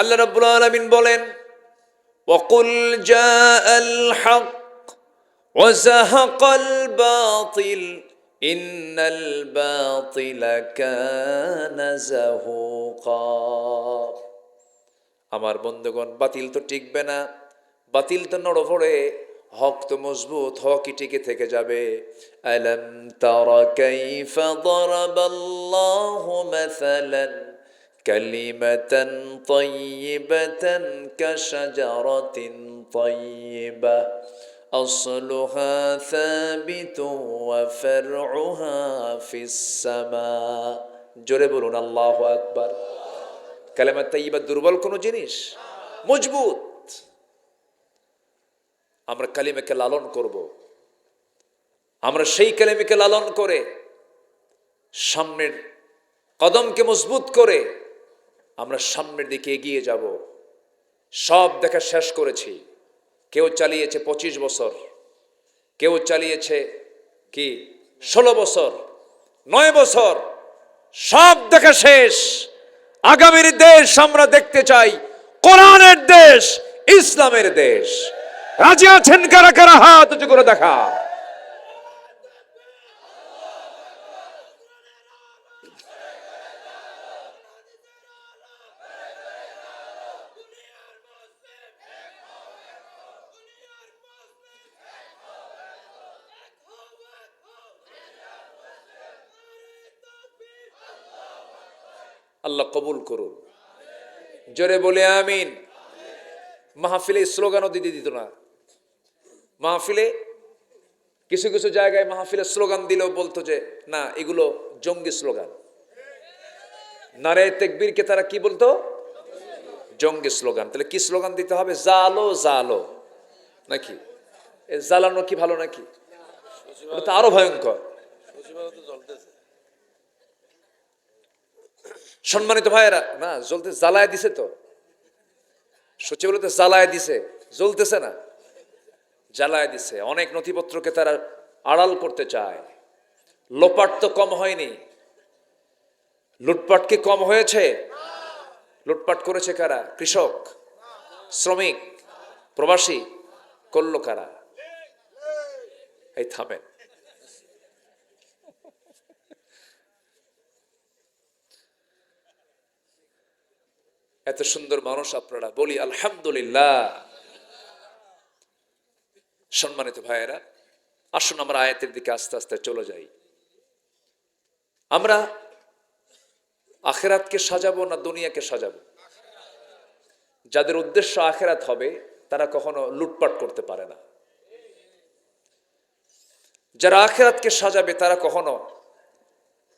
আল্লাহ রাব্বুল আলামিন বলেন, ওয়াকুল জাআল হক ওয়া যাহাকাল বাতিল ইন্নাল বাতিলা কানা যাহুকা। আমার বন্ধুগণ, বাতিল তো টিকবে না, বাতিল তো নড়ে পড়ে, হক তো মজবুত, হকই টিকে থেকে যাবে। আলাম তারা কাইফা দারাবাল্লাহু মাসালান কালিমাতান তাইয়িবাতান কাশাজারাতিন তাইয়িবা আসলুহা সাবিতুন ওয়া ফারউহা ফিস সামা। জোরে বলুন আল্লাহু আকবার। কালেমা তাইয়্যিবা দুর্বল কোনো জিনিস? মজবুত। আমরা কালিমাকে লালন করব, আমরা সেই কালিমাকে লালন করে সামনের কদমকে মজবুত করে আমরা সামনের দিকে এগিয়ে যাব। সব দেখা শেষ করেছি। কেউ চালিয়েছে 25 বছর, কেউ চালিয়েছে কি 16 বছর, 9 বছর, সব দেখা শেষ। আগামীর দেশ আমরা দেখতে চাই কোরআনের দেশ, ইসলামের দেশ। রাজি আছেন কারা কারা? হাত উঁচু করে দেখা। আল্লাহ কবুল করুন। জোরে বলে আমিন। মাহফিলে স্লোগানও দিতে দিত না। মাহফিলে কিছু কিছু জায়গায় মাহফিলে স্লোগান দিলেও বলতো যে না, এগুলো জঙ্গি স্লোগান। নারে তাকবীরকে তারা কি বলতো? জঙ্গি স্লোগান। তাহলে কি স্লোগান দিতে হবে? জালো জালো নাকি? জ্বালানো কি ভালো নাকি? ওটা তো আরো ভয়ঙ্কর। সম্মানিত ভাইয়েরা, না জ্বলতে জ্বালায় দিছে তো, সচিবালয় তো জ্বালায় দিছে, জ্বলতেছে না, জ্বালায় দিছে। অনেক নথিপত্রকে তারা আড়াল করতে চায়। লোপাট তো কম হয়নি, লুটপাট কি কম হয়েছে? লুটপাট করেছে কারা? কৃষক, শ্রমিক, প্রবাসী। করলো কারা? এই থামেন। এত সুন্দর মানুষ আপনারা, বলি আলহামদুলিল্লাহ। সম্মানিত ভাইয়েরা, আসুন আমরা আয়াতের দিকে আস্তে আস্তে চলে যাই। আমরা আখিরাতকে সাজাবো না দুনিয়াকে সাজাবো? যাদের উদ্দেশ্য আখিরাত হবে তারা কখনো লুটপাট করতে পারে না। যারা আখিরাতকে সাজাবে তারা কখনো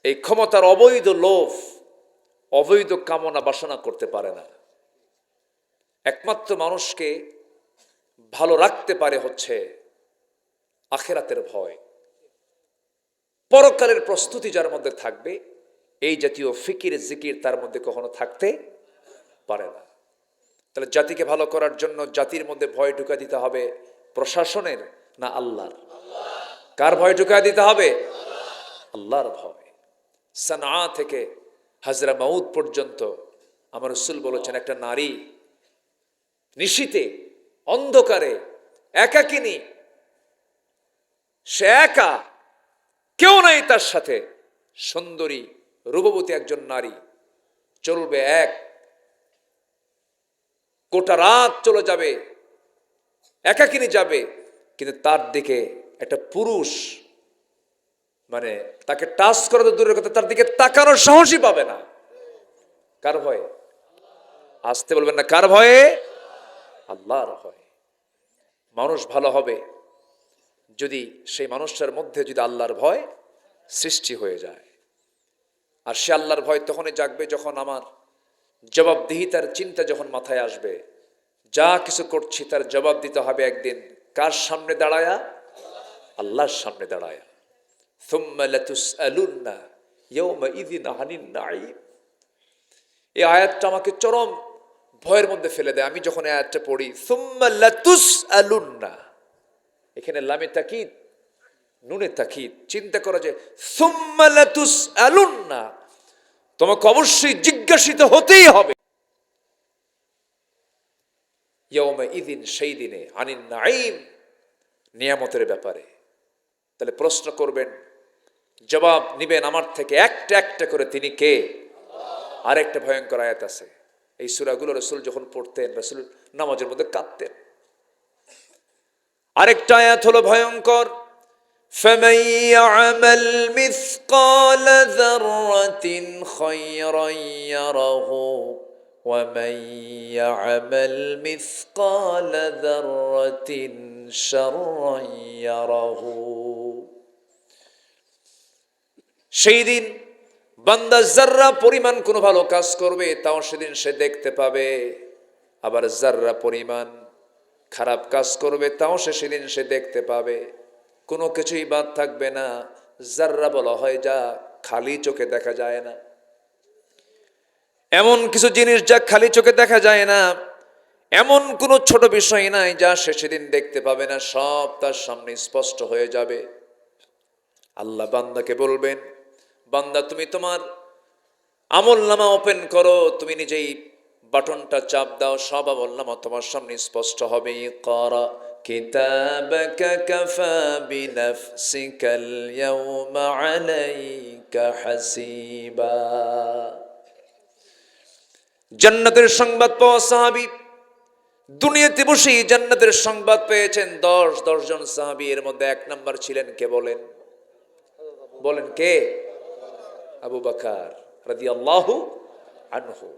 এই ক্ষমতার অবৈধ লোভ, অবৈধ কামনা বাসনা করতে পারে না। একমাত্র মানুষকে ভালো রাখতে পারে হচ্ছে আখিরাতের ভয়। পরকালের প্রস্তুতি যার মধ্যে থাকবে, এই জাতীয় ফিকির জিকির তার মধ্যে কখনো থাকতে পারে না। তাহলে জাতিকে ভালো করার জন্য জাতির মধ্যে ভয় ঢুকা দিতে হবে প্রশাসনের না আল্লাহর? কার ভয় ঢুকা দিতে হবে? আল্লাহর ভয়। সানা থেকে হাজরা মাউদ পর্যন্ত আমার রাসূল বলেছেন, একটা নারী নিশীতে অন্ধকারে একাকিনী, সে একা, কেউ নাই তার সাথে, সুন্দরী রূপবতী একজন নারী চলবে, এক গোটা রাত চলে যাবে, একাকিনী যাবে, কিন্তু তার দিকে একটা পুরুষ মানে তাকে টাচ করা তো দূরের কথা, তার দিকে তাকানোর সাহসই পাবে না। কার ভয়ে? আসতে বলবেন না, কার ভয়ে? আল্লাহর ভয়ে। মানুষ ভালো হবে যদি সেই মানুষটার মধ্যে যদি আল্লাহর ভয় সৃষ্টি হয়ে যায়। আর সে আল্লাহর ভয় তখনই জাগবে যখন আমার জবাবদিহিতার চিন্তা যখন মাথায় আসবে। যা কিছু করছি তার জবাব দিতে হবে একদিন। কার সামনে দাঁড়ায়া? আল্লাহর সামনে দাঁড়ায়া। থুম্মা লাতুসআলুন্না ইয়াওমাইযিন আনিন নাঈম। এই আয়াতটা আমাকে চরম ভয়ের মধ্যে ফেলে দেয়। আমি যখন এই আয়াতটা পড়ি, সুম্মা লাতুসআলুন্না, এখানে লামে তাকিদ, নুনে তাকিদ। চিন্তা করা যায়, সুম্মা লাতুসআলুন্না, তোমাকে অবশ্যই জিজ্ঞাসিত হতেই হবে। ইয়াউমা ইদিন, সেই দিনে, আনিন নাঈম, নিয়ামতের ব্যাপারে। তাহলে প্রশ্ন করবেন, জবাব নিবেন আমার থেকে একটা একটা করে, তিনি কে? আরেকটা ভয়ঙ্কর আয়াত আছে, এই সূরাগুলো রাসূল যখন পড়তেন, রাসূল নামাজের মধ্যে কাঁদতেন। আরেকটা আয়াত হলো ভয়ঙ্কর, فَمَن يَعْمَلْ مِثْقَالَ ذَرَّةٍ خَيْرًا يَرَهُ وَمَن يَعْمَلْ مِثْقَالَ ذَرَّةٍ شَرًّا يَرَهُ। সেই দিন বান্দা যার্রা পরিমাণ কোনো ভালো কাজ করবে তাও সেদিন সে দেখতে পাবে, আবার যার্রা পরিমাণ খারাপ কাজ করবে তাও সেদিন সে দেখতে পাবে। কোনো কিছুই বাদ থাকবে না। যার্রা বলা হয় যা খালি চোখে দেখা যায় না, এমন কিছু জিনিস যা খালি চোখে দেখা যায় না, এমন কোনো ছোট বিষয় নাই যা সে সেদিন দেখতে পাবে না, সব তার সামনে স্পষ্ট হয়ে যাবে। আল্লাহ বান্দাকে বলবেন, বান্দা তুমি তোমার আমলনামা ওপেন করো, তুমি নিজেই বাটনটা চাপ দাও, সব আমলনামা তোমার সামনে স্পষ্ট হবে। ইকরা কিতাবাকা কাফা বিনাফসিকাল ইয়াউমা আলাইকা হাসিবা। জান্নাতের সংবাদ পাওয়া সাহাবী, দুনিয়াতে বসেই জান্নাতের সংবাদ পেয়েছেন 10 জন সাহাবী। এর মধ্যে 1 নম্বর ছিলেন কে বলেন? বলেন কে? আবু বকর রাদিয়াল্লাহু আনহু।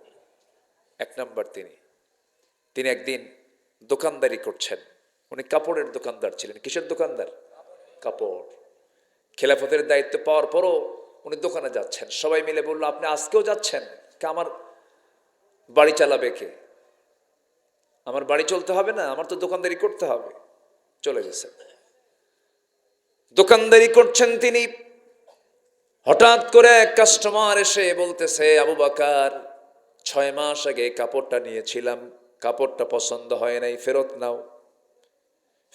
1 নম্বর তিনি একদিন দোকানদারি করছেন। উনি কাপড়ের দোকানদার ছিলেন। কিসের দোকানদার? কাপড়। খেলাফতের দায়িত্ব পাওয়ার পরও উনি দোকানে যাচ্ছেন। সবাই মিলে বলল, আপনি আজকেও যাচ্ছেন? আমার বাড়ি চালাবে কে? আমার বাড়ি চলতে হবে না, আমার তো দোকানদারি করতে হবে। চলে গেছেন, দোকানদারি করছেন তিনি। হঠাৎ করে এক কাস্টমার এসে বলতেছে, আবু বকর 6 মাস আগে কাপড়টা নিয়েছিলাম, কাপড়টা পছন্দ হয় নাই, ফেরত নাও।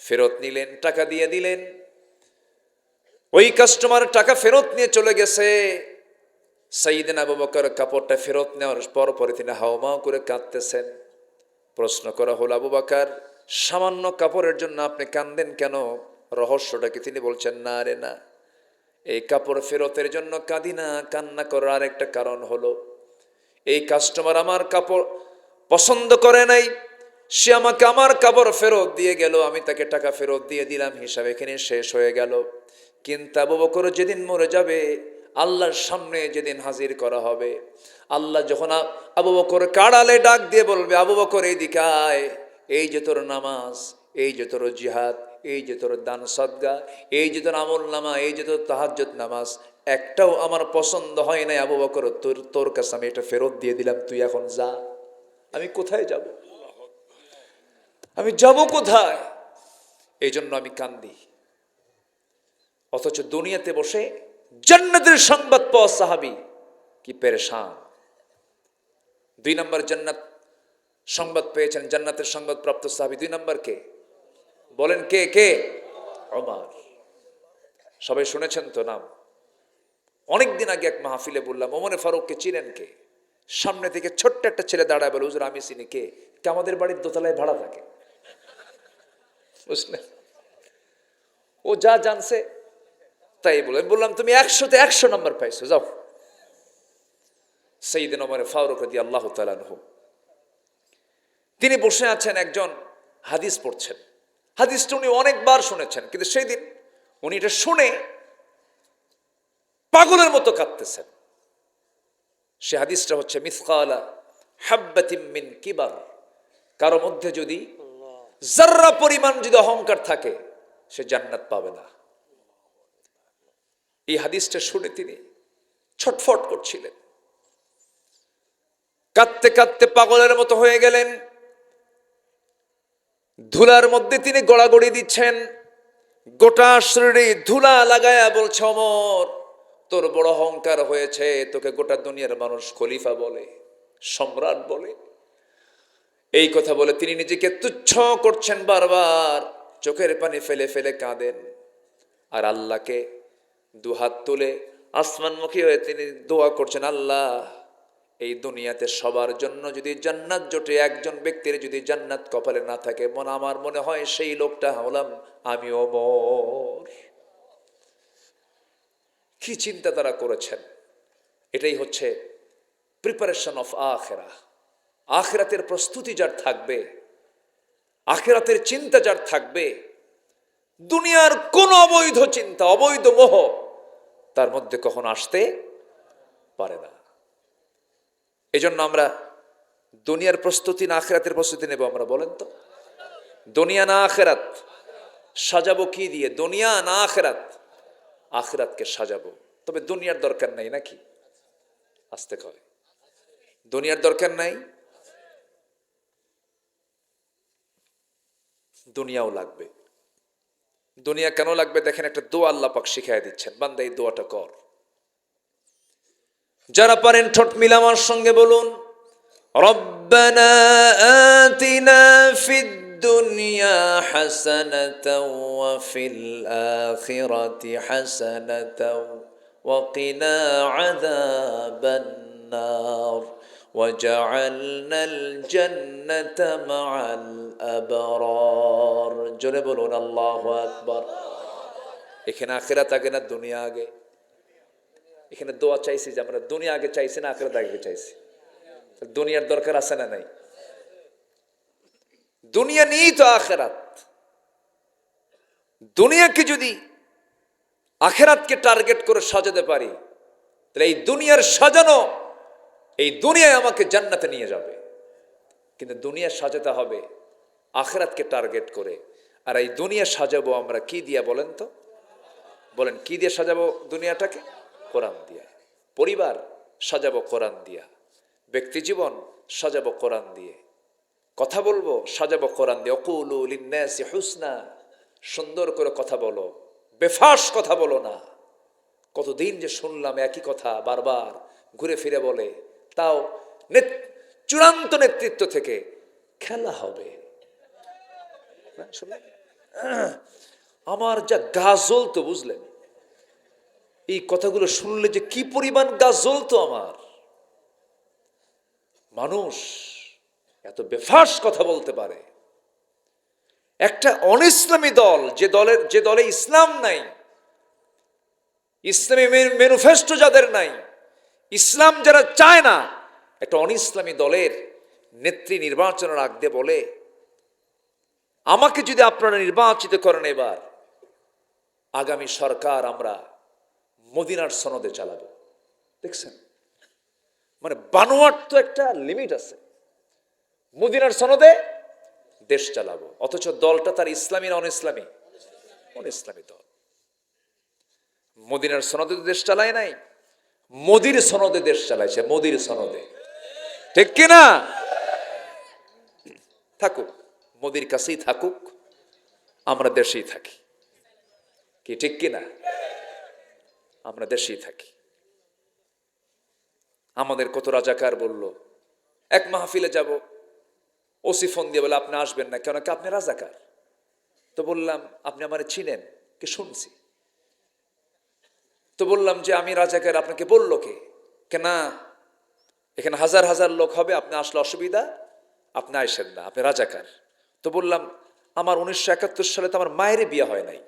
ফেরত নিলেন, টাকা দিয়ে দিলেন। ওই কাস্টমার টাকা ফেরত নিয়ে চলে গেছে। সাইয়েদনা আবু বকর কাপড়টা ফেরত নেওয়ার পরে তিনি হাওমাও করে কাঁদতেছেন। প্রশ্ন করা হলো, আবু বকর সামান্য কাপড়ের জন্য আপনি কাঁদেন কেন? রহস্যটা কি? তিনি বলছেন, না রে না, এই কাপড় ফেরতের জন্য কাঁদি না, কান্না করার আরেকটা কারণ হলো, এই কাস্টমার আমার কাপড় পছন্দ করে নাই, সে আমাকে আমার কাপড় ফেরত দিয়ে গেল, আমি তাকে টাকা ফেরত দিয়ে দিলাম, হিসাব এখানে শেষ হয়ে গেল। কিন্তু আবু বকর যেদিন মরে যাবে, আল্লাহর সামনে যেদিন হাজির করা হবে, আল্লাহ যখন আবু বকর কাড়ালে ডাক দিয়ে বলবে, আবু বকর এইদিকে আয়, এই যে তোর নামাজ, এই যে তোর জিহাদ, এই যে তোর দান সদকা, এই যে তোর আমল নামা, এই যে তোর তাহাজ্জুদ নামাজ, একটাও আমার পছন্দ হয় নাই আবু বকর, তোর কাছে আমি এটা ফেরত দিয়ে দিলাম, তুই এখন যা। আমি কোথায় যাব? আমি যাব কোথায়? এই জন্য আমি কান্দি। অথচ দুনিয়াতে বসে জান্নাতের সংবাদ পাওয়া সাহাবী কি পেরেশান। 2 নম্বর জান্নাত সংবাদ পেয়েছেন, জান্নাতের সংবাদ প্রাপ্ত সাহাবী 2 নম্বর কে? বলেন কে? কে? ওমর। সবাই শুনেছেন তো নাম? অনেকদিন আগে এক মাহফিলে বললাম, ওমরে ফারুককে চিনেন কে? সামনে থেকে ছোট্ট একটা ছেলে দাঁড়ায় বলে, হুজুর আমি চিনি। কে? আমাদের বাড়ির দোতলায় ভাড়া থাকে। বুঝলেন? ও যা জানছে তাই বলে। বললাম, তুমি 100-তে 100 নম্বর পাইছো, যাও। সাইয়েদনা ওমর ফারুক রাদিয়াল্লাহু তাআলা আনহু, তিনি বসে আছেন, একজন হাদিস পড়ছেন। হাদিসটা উনি অনেকবার শুনেছেন, কিন্তু সেই দিন উনি এটা শুনে পাগলের মতো কাঁদতেছেন। সে হাদিসটা হচ্ছে, মিসকালা হাব্বাতিম মিন কিবার, কারো মধ্যে যদি যাররা পরিমাণ যদি অহংকার থাকে, সে জান্নাত পাবে না। এই হাদিসটা শুনে তিনি ছটফট করছিলেন, কাঁদতে কাঁদতে পাগলের মতো হয়ে গেলেন। ধুলার মধ্যে তিনি গড়াগড়ি দিচ্ছেন, গোটা শরীরে ধুলা লাগায়া বলছে, ওমর তোর বড় অহংকার হয়েছে, তোকে গোটা দুনিয়ার মানুষ খলিফা বলে, সম্রাট বলে। এই কথা বলে তিনি নিজেকে তুচ্ছ করছেন, বারবার চোখের পানি ফেলে ফেলে কাঁদেন। আর আল্লাহকে 2 হাত তুলে আসমানমুখী হয়ে তিনি দোয়া করছেন, আল্লাহ এই দুনিয়াতে সবার জন্য যদি জান্নাত জোটে, একজন ব্যক্তির যদি জান্নাত কপালে না থাকে, আমার মনে হয় সেই লোকটা হলাম আমি। ওমর কি চিন্তা তারা করেছেন! এটাই হচ্ছে প্রিপারেশন অফ আখিরা। আখিরাতের প্রস্তুতি যার থাকবে, আখিরাতের চিন্তা যার থাকবে, দুনিয়ার কোন অবৈধ চিন্তা, অবৈধ মোহ তার মধ্যে কখনো আসতে পারে না। এজন্য আমরা দুনিয়ার প্রস্তুতি না আখিরাতের প্রস্তুতি নেব? আমরা বলেন তো, দুনিয়া না আখিরাত? সাজাবো কি দিয়ে? দুনিয়া না আখিরাত? আখিরাতকে সাজাবো। তবে দুনিয়ার দরকার নাই নাকি? আসতে কয়, দুনিয়ার দরকার নাই, দুনিয়াও লাগবে। দুনিয়া কেন লাগবে দেখেন, একটা দোয়া আল্লাহ পাক শিখাই দিচ্ছেন, বান্দা এই দোয়াটা কর। যারা পারেন ঠোঁট মিলে আমার সঙ্গে বলুন, রব্বানা আতিনা ফিদ দুনিয়া হাসানাতাও ওয়া ফিল আখিরাতি হাসানাতাও ওয়া কিনা আযাবান নার ওয়াজআলনাল জান্নাতা মাআল আবরার। জোরে বলুন আল্লাহু আকবার। এখানে আখিরাত আগে না দুনিয়া আগে? এখানে দোয়া চাইছি যে আমরা দুনিয়া আগে চাইছি না আখিরাত আগে চাইছি? দুনিয়ার দরকার আছে না নাই? দুনিয়া নিয়েই তো আখিরাত। দুনিয়াকে যদি আখিরাতকে টার্গেট করে সাজাতে পারি, তাহলে এই দুনিয়ার সাজানো, এই দুনিয়ায় আমাকে জান্নাতে নিয়ে যাবে। কিন্তু দুনিয়া সাজাতে হবে আখিরাতকে টার্গেট করে। আর এই দুনিয়া সাজাবো আমরা কি দিয়া বলেন তো? বলেন কি দিয়ে সাজাবো দুনিয়াটাকে? কোরআন দিয়া। পরিবার সাজাবো কোরআন দিয়া, ব্যক্তি জীবন সাজাবো কোরআন দিয়ে, কথা বলবো সাজাবো কোরআন দিয়ে। অকুলু লিন্নাসি হুসনা, সুন্দর করে কথা বলো, বেফাস কথা বলো না। কতদিন যে শুনলাম একই কথা বারবার ঘুরে ফিরে বলে, তাও চূড়ান্ত নেতৃত্ব থেকে খেলা হবে। আমার যা গা জ্বলতো, বুঝলেন? এই কথাগুলো শুনলে যে কি পরিমাণ গা জ্বলতো আমার। মানুষ এত বেফাস কথা বলতে পারে। একটা অনিসলামী দল, যে দলে ইসলাম নাই, ইসলামী ম্যানিফেস্টো যাদের নাই, ইসলাম যারা চায় না, একটা অনিসলামী দলের নেত্রী নির্বাচনের আগ দিয়ে বলে, আমাকে যদি আপনারা নির্বাচিত করেন এবার, আগামী সরকার আমরা মদিনার সনদে চালাবো। দেখছেন, মানে বানোয়ার তো একটা লিমিট আছে। মদিনার সনদে দেশ চালাবো, অথচ দলটা তার ইসলামী না অন ইসলামী? অন ইসলামী দল। মদিনার সনদে দেশ চালায় নাই, মোদির সনদে দেশ চালাইছে। মোদির সনদে, ঠিক কিনা? থাকুক, মোদির কাছেই থাকুক, আমরা দেশেই থাকি। কি ঠিক কিনা? আমরা দেশেই থাকি। আমাদের কত রাজাকার বলল, এক মাহফিলে যাব, ওসি ফোন দিয়ে বলে আপনি আসবেন না কেন? আপনি রাজাকার। তো বললাম আপনি আমার চিনেন? কি শুনছি। তো বললাম যে আমি রাজাকার, আপনাকে বললো কে? না, এখানে হাজার হাজার লোক হবে, আপনি আসলে অসুবিধা, আপনি আইসেন না, আপনি রাজাকার। তো বললাম আমার 1971 সালে তো আমার মায়ের বিয়ে হয় নাই।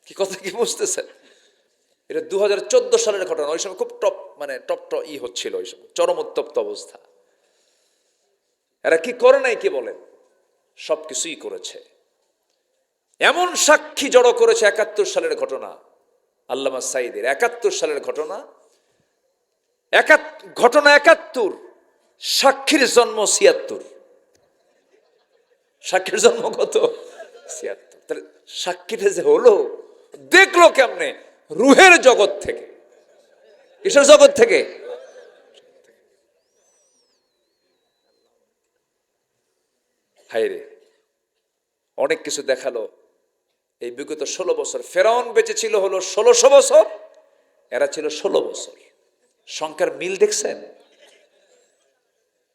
কি কথা কি বুঝতেছেন? এটা 2014 সালের ঘটনা। ওই সময় খুব টপ হচ্ছিল, ওই সময় চরম উত্তপ্ত অবস্থা। এরা কি করে নাই কে বলেন? সবকিছুই করেছে। এমন সাক্ষী জড়ো করেছে 71 সালের ঘটনা, আল্লামা সাইদের 71 সালের ঘটনা। ঘটনা 71, সাক্ষীর জন্ম 76। সাক্ষীর জন্ম কত? 76। তাহলে সাক্ষীটা যে হলো, দেখলো কেমনে? রুহের জগৎ থেকে। কিসের জগৎ থেকে? হায়রে, অনেক কিছু দেখালো এই বিগত 16 বছর। ফেরাউন বেঁচে ছিল হলো 1600 বছর, এরা ছিল 16 বছর। সংখ্যার মিল দেখছেন?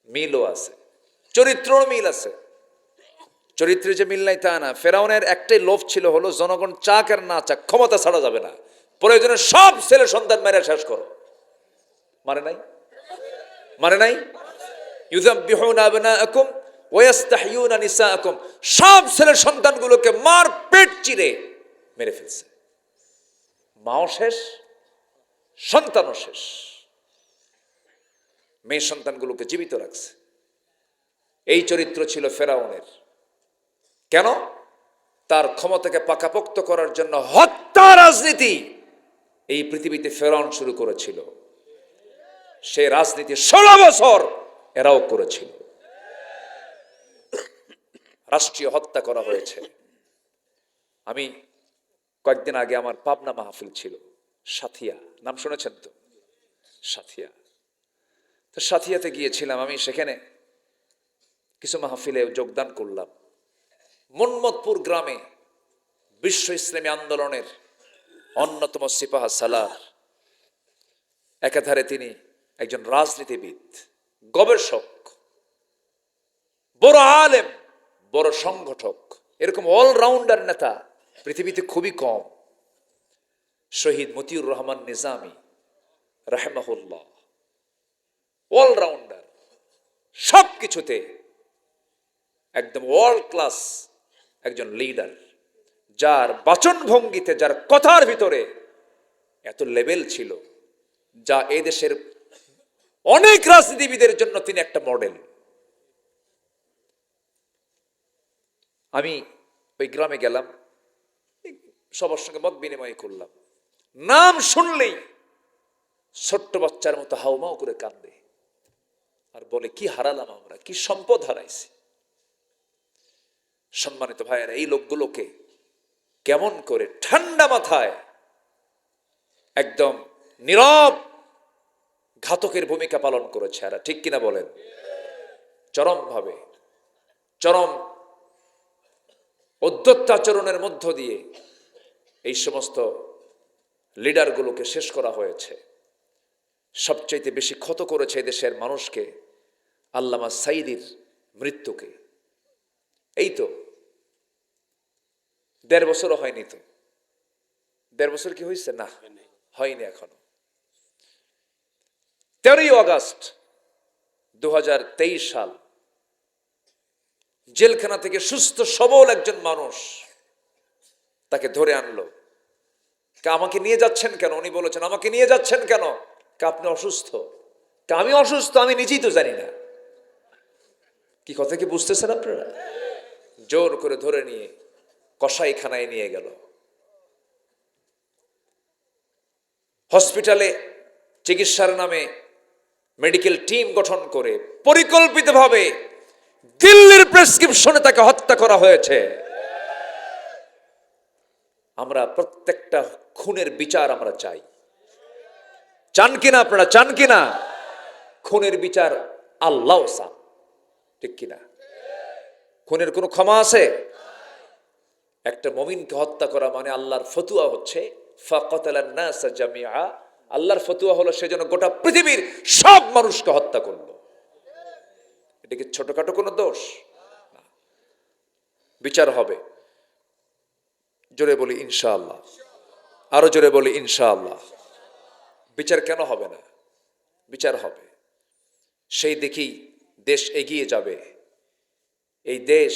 মিলও আছে, চরিত্রও মিল আছে। চরিত্রে যে মিল নাই তা না। ফেরাউনের একটাই লোভ ছিল হলো জনগণ চাক আর না চাক, ক্ষমতা ছাড়া যাবে না, প্রয়োজনে সব ছেলে সন্তান মেরে শেষ করো। মানে নাই? মানে নাই? ইউযাব্বিহুনা আবনাআকুম ওয়া ইস্তাহয়ুনা নিসাআকুম, সব ছেলে সন্তানগুলোকে মার পেট চিরে মেরে ফেলছে। মাও শেষ, সন্তানও শেষ। মেয়ে সন্তানগুলোকে জীবিত রাখছে। এই চরিত্র ছিল ফেরাউনের। কেন? তার ক্ষমতাকে পাকাপোক্ত করার জন্য হত্যা রাজনীতি এই পৃথিবীতে ফেরাউন শুরু করেছিল। সে রাজনীতি 16 বছর এরাও করেছিল। রাষ্ট্রীয় হত্যা করা হয়েছে। আমি কয়েকদিন আগে আমার পাবনা মাহফিল ছিল, সাথিয়া, নাম শুনেছেন তো? সাথিয়া। তো সাথিয়াতে গিয়েছিলাম আমি, সেখানে কিছু মাহফিলে যোগদান করলাম। মন্মথপুর গ্রামে বিশ্ব ইসলামী আন্দোলনের অন্যতম সিপাহা সালার, একাধারে তিনি একজন রাজনীতিবিদ, গবেষক, বড় আলেম, বড় সংগঠক, এরকম অলরাউন্ডার নেতা পৃথিবীতে খুবই কম। শহীদ মতিউর রহমান নিজামী রাহিমাহুল্লাহ, অলরাউন্ডার, সব কিছুতে একদম ওয়ার্ল্ড ক্লাস একজন লিডার, যার বাচন ভঙ্গিতে, যার কথার ভিতরে এত লেভেল ছিল, যা এই দেশের অনেক রাজনীতিবিদের জন্য তিনি একটা মডেল। আমি ওই গ্রামে গেলাম, সবার সঙ্গে মত বিনিময় করলাম। নাম শুনলেই ছোট্ট বাচ্চার মতো হাউমাউ করে কান্দে আর বলে, কি হারালাম আমরা, কি সম্পদ হারাইছি। সম্মানিত ভাইয়েরা, এই লোকগুলোকে কেমন করে ঠান্ডা মাথায় একদম নীরব ঘাতকের ভূমিকা পালন করেছে এরা, ঠিক কিনা বলেন? চরম ভাবে, চরম অধ্যত্তাচরণের মধ্য দিয়ে এই সমস্ত লিডারগুলোকে শেষ করা হয়েছে। সবচাইতে বেশি ক্ষত করেছে দেশের মানুষকে আল্লামা সাইদির মৃত্যুকে। এই তো 1.5 বছরও হয়নি। তো 1.5 বছর কি হয়েছে? না, হয়নি এখনো। 13ই আগস্ট 2023 সাল, জেলখানা থেকে সুস্থ সবল একজন মানুষ তাকে ধরে আনলো। আমাকে নিয়ে যাচ্ছেন কেন? উনি বলেছেন, আমাকে নিয়ে যাচ্ছেন কেন? আপনি অসুস্থ। আমি অসুস্থ, আমি নিজেই তো জানি না। কি কথা কি বুঝতেছেন আপনারা? জোর করে ধরে নিয়ে কসাইখানায় নিয়ে গেল। হসপিটালে চিকিৎসার নামে মেডিকেল টিম গঠন করে পরিকল্পিতভাবে দিল্লির প্রেসক্রিপশনে তাকে হত্যা করা হয়েছে। আমরা প্রত্যেকটা খুনের বিচার আমরা চাই। চান কিনা আপনারা? চান কিনা? খুনের বিচার আল্লাহ চান, ঠিক কিনা? খুনের কোনো ক্ষমা আছে? একটা মুমিনকে হত্যা করা মানে আল্লাহর ফতুয়া হচ্ছে ফাকাতালান নাস জামিআ। আল্লাহর ফতুয়া হলো সে যেন গোটা পৃথিবীর সব মানুষকে হত্যা করলো। এটা কি ছোটখাটো কোনো দোষ? বিচার হবে। জোরে বলি ইনশাআল্লাহ, আরো জোরে বলি ইনশাআল্লাহ। বিচার কেন হবে না? বিচার হবে। সেই দেখি দেশ এগিয়ে যাবে। এই দেশ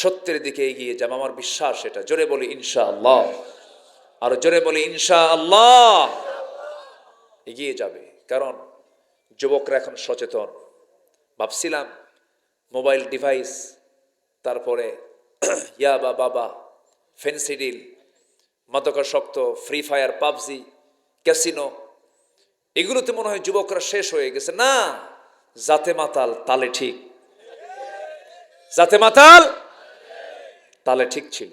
সত্যের দিকে এগিয়ে যাবে, আমার বিশ্বাস এটা। জোরে বলি ইনশাআল্লাহ, আরো জোরে বলি ইনশাআল্লাহ। এগিয়ে যাবে, কারণ যুবকরা এখন সচেতন। ভাবছিলাম মোবাইল ডিভাইস, তারপরে ইয়াবা, বাবা, ফেন্সিডিল, মাদকাসক্ত, ফ্রি ফায়ার, পাবজি, ক্যাসিনো, এগুলোতে মনে হয় যুবকরা শেষ হয়ে গেছে। না, জাতে মাতাল তালে ঠিক, জাতে মাতাল তালে ঠিক ছিল।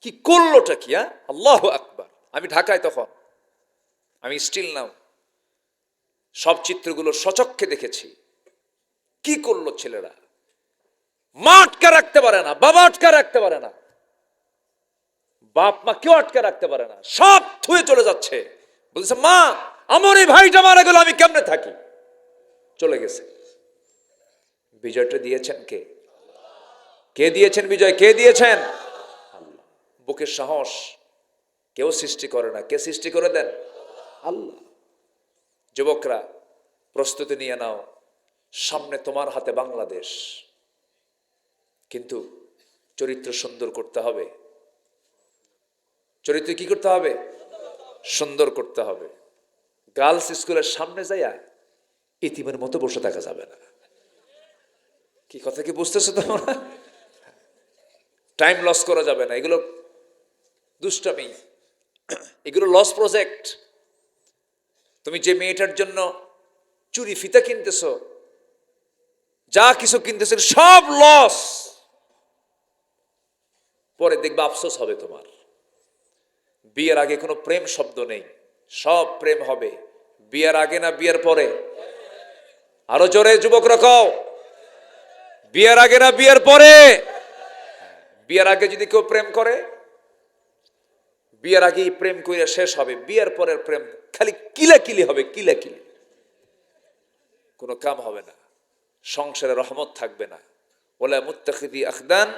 কি করলোটা কি? আল্লাহু আকবার। আমি ঢাকায় তখন, আমি স্টিল নাও সব চিত্রগুলো সচক্ষে দেখেছি। কি করলো ছেলেরা? মা আটকা রাখতে পারে না, বাবা আটকা রাখতে পারে না, বাপ মা কেউ আটকা রাখতে পারে না, সব থুয়ে চলে যাচ্ছে। বলছে, মা আমার এই ভাইটা মারা গেল, আমি কেমনে থাকি? চলে গেছে। বিজয়টা দিয়েছেন কে? কে দিয়েছেন বিজয়? কে দিয়েছেন? আল্লাহ। বুকের সাহস কেউ সৃষ্টি করে না, কে সৃষ্টি করে দেন? আল্লাহ। যুবকরা প্রস্তুতি নিয়ে নাও, সামনে তোমার হাতে বাংলাদেশ। কিন্তু চরিত্র সুন্দর করতে হবে। চরিত্র কি করতে হবে? সুন্দর করতে হবে। গার্লস স্কুলের সামনে যাইয়া ইতিমের মতো বসে থাকা যাবে না। কি কথা কি বুঝতেছো তোমরা? টাইম লস করা যাবে না। এগুলো দুষ্টামি, এগুলো লস প্রজেক্ট। তুমি যে মেয়েটার জন্য চুরি ফিতা কিনতেছো, যা কিছু কিনতেছো, সব লস। পরে দেখবে আফসোস হবে তোমার। বিয়ের আগে কোনো প্রেম শব্দ নেই, সব প্রেম হবে বিয়ের আগে না বিয়ের পরে? আরো জোরে যুবকরা কও, বিয়ের আগে না বিয়ের পরে? বিয়ের আগে যদি কেউ প্রেম করে, বিয়ের আগেই প্রেম করে শেষ হবে। বিয়ের পরের প্রেম খালি কিলাকিলি হবে, কিলাকিলি, কোনো কাম হবে না, সংসারে রহমত থাকবে না। ওয়ালা মুত্তাখিদি আখদান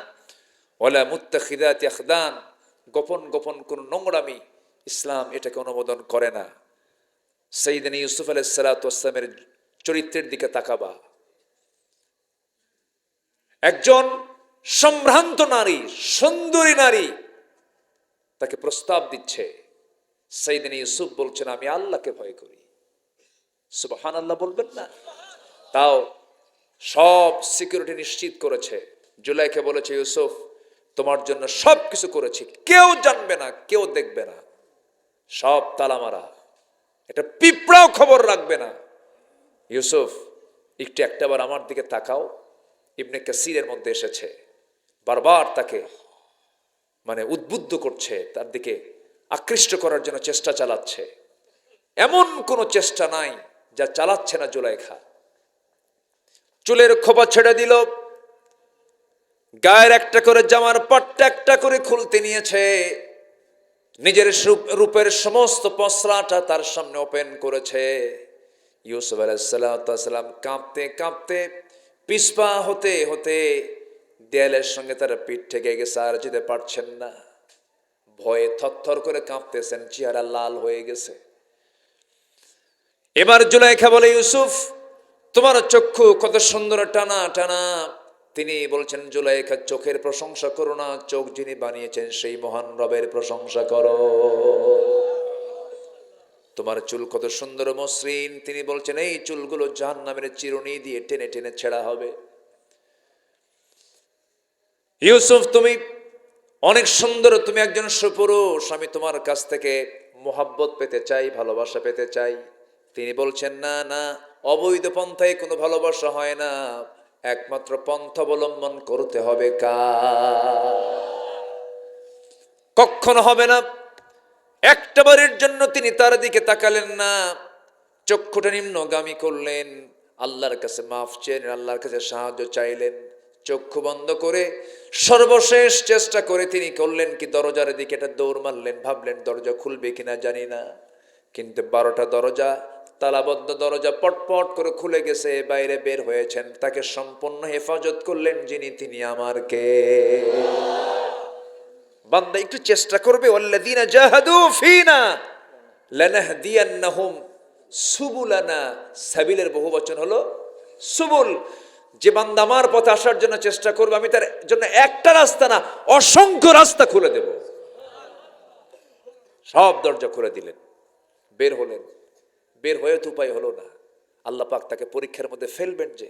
ওয়ালা মুত্তাখিদাতি আখদান, গোপন গোপন কোন নোংরামি ইসলাম এটাকে অনুমোদন করে না। সাইয়েদনা ইউসুফ আলাইহিস সালাতু ওয়াস সালামের চরিত্রের দিকে তাকাবা। একজন সম্ভ্রান্ত নারী, সুন্দরী নারী তাকে প্রস্তাব দিচ্ছে। সাইয়েদনা ইউসুফ বলছেন, আমি আল্লাহকে ভয় করি। সুবহানাল্লাহ বলবেন না? তাও সব সিকিউরিটি নিশ্চিত করেছে। জুলাইখা বলেছে, ইউসুফ তোমার জন্য সব কিছু করেছি, কেউ জানবে না, কেউ দেখবে না, সব তালা মারা, এটা পিঁপড়াও খবর রাখবে না। ইউসুফ একটু একটাবার আমার দিকে তাকাও। ইবনে কাসিরের মধ্যে এসেছে, বারবার তাকে উদ্বুদ্ধ করছে, তার দিকে আকৃষ্ট করার জন্য চেষ্টা চালাচ্ছে। এমন কোন চেষ্টা নাই যা চালাচ্ছে না জুলাইখা। চুলের খোপা ছেড়ে দিল, গায়ের একটা করে জামার পাট্টা একটা করে খুলতে নিয়েছে, নিজের রূপের সমস্ত পসরাটা তার সামনে ওপেন করেছে। ইউসুফ আলাইহিস সালাম কাঁপতে কাঁপতে পিছপা হতে হতে দেয়ালের সঙ্গে তার পিঠ ঠেকে গেছে, আর যেতে পারছেন না। ভয়ে থরথর করে কাঁপতেছেন, চেহারা লাল হয়ে গেছে। এবার জুলাইখা বলে, ইউসুফ তোমার চক্ষু কত সুন্দর টানা টানা। তিনি বলছেন, জুলাইখা চোখের প্রশংসা করো না, চোখ যিনি বানিয়েছেন সেই মহান রবের প্রশংসা করো। তোমার চুল কত সুন্দর মসৃণ। তিনি বলছেন, এই চুলগুলো জাহান্নামের চিরুনি দিয়ে টেনে টেনে ছেঁড়া হবে। ইউসুফ তুমি অনেক সুন্দর, তুমি একজন সুপুরুষ, আমি তোমার কাছ থেকে মোহাব্বত পেতে চাই, ভালোবাসা পেতে চাই। তিনি বলছেন, না না, অবৈধ পন্থায় কোনো ভালোবাসা হয় না, একমাত্র পন্থা অবলম্বন করতে হবে কখনো হবে না। একটা বারের জন্য তিনি তার দিকে তাকালেন না, চক্ষুটা নিম্নগামী করলেন, আল্লাহর কাছে মাফ চেলেন, আল্লাহর কাছে সাহায্য চাইলেন। চক্ষু বন্ধ করে সর্বশেষ চেষ্টা করে তিনি করলেন কি, দরজার দিকে একটা দৌড় মারলেন, ভাবলেন দরজা খুলবে কিনা জানি না। কিন্তু 12টা দরজা, তালাবদ্ধ দরজা পটপট করে খুলে গেছে, বাইরে বের হয়েছেন। তাকে সম্পূর্ণ হেফাজত করলেন যিনি, তিনি আমার কে? বান্দা একটু চেষ্টা করবে, ওয়াল্লাযীনা জাহাদু ফীনা লানাহদিয়ান্নাহুম সুবুলানা। সাবিলের বহুবচন হলো সুবুল। যে বান্দা আমার পথে আসার জন্য চেষ্টা করবে, আমি তার জন্য একটা রাস্তা না, অসংখ্য রাস্তা খুলে দেব। সব দরজা খুলে দিলেন, বের হলেন। বের হয়ে তো উপায় হলো না, আল্লাহ পাক তাকে পরীক্ষার মধ্যে ফেলবেন, যে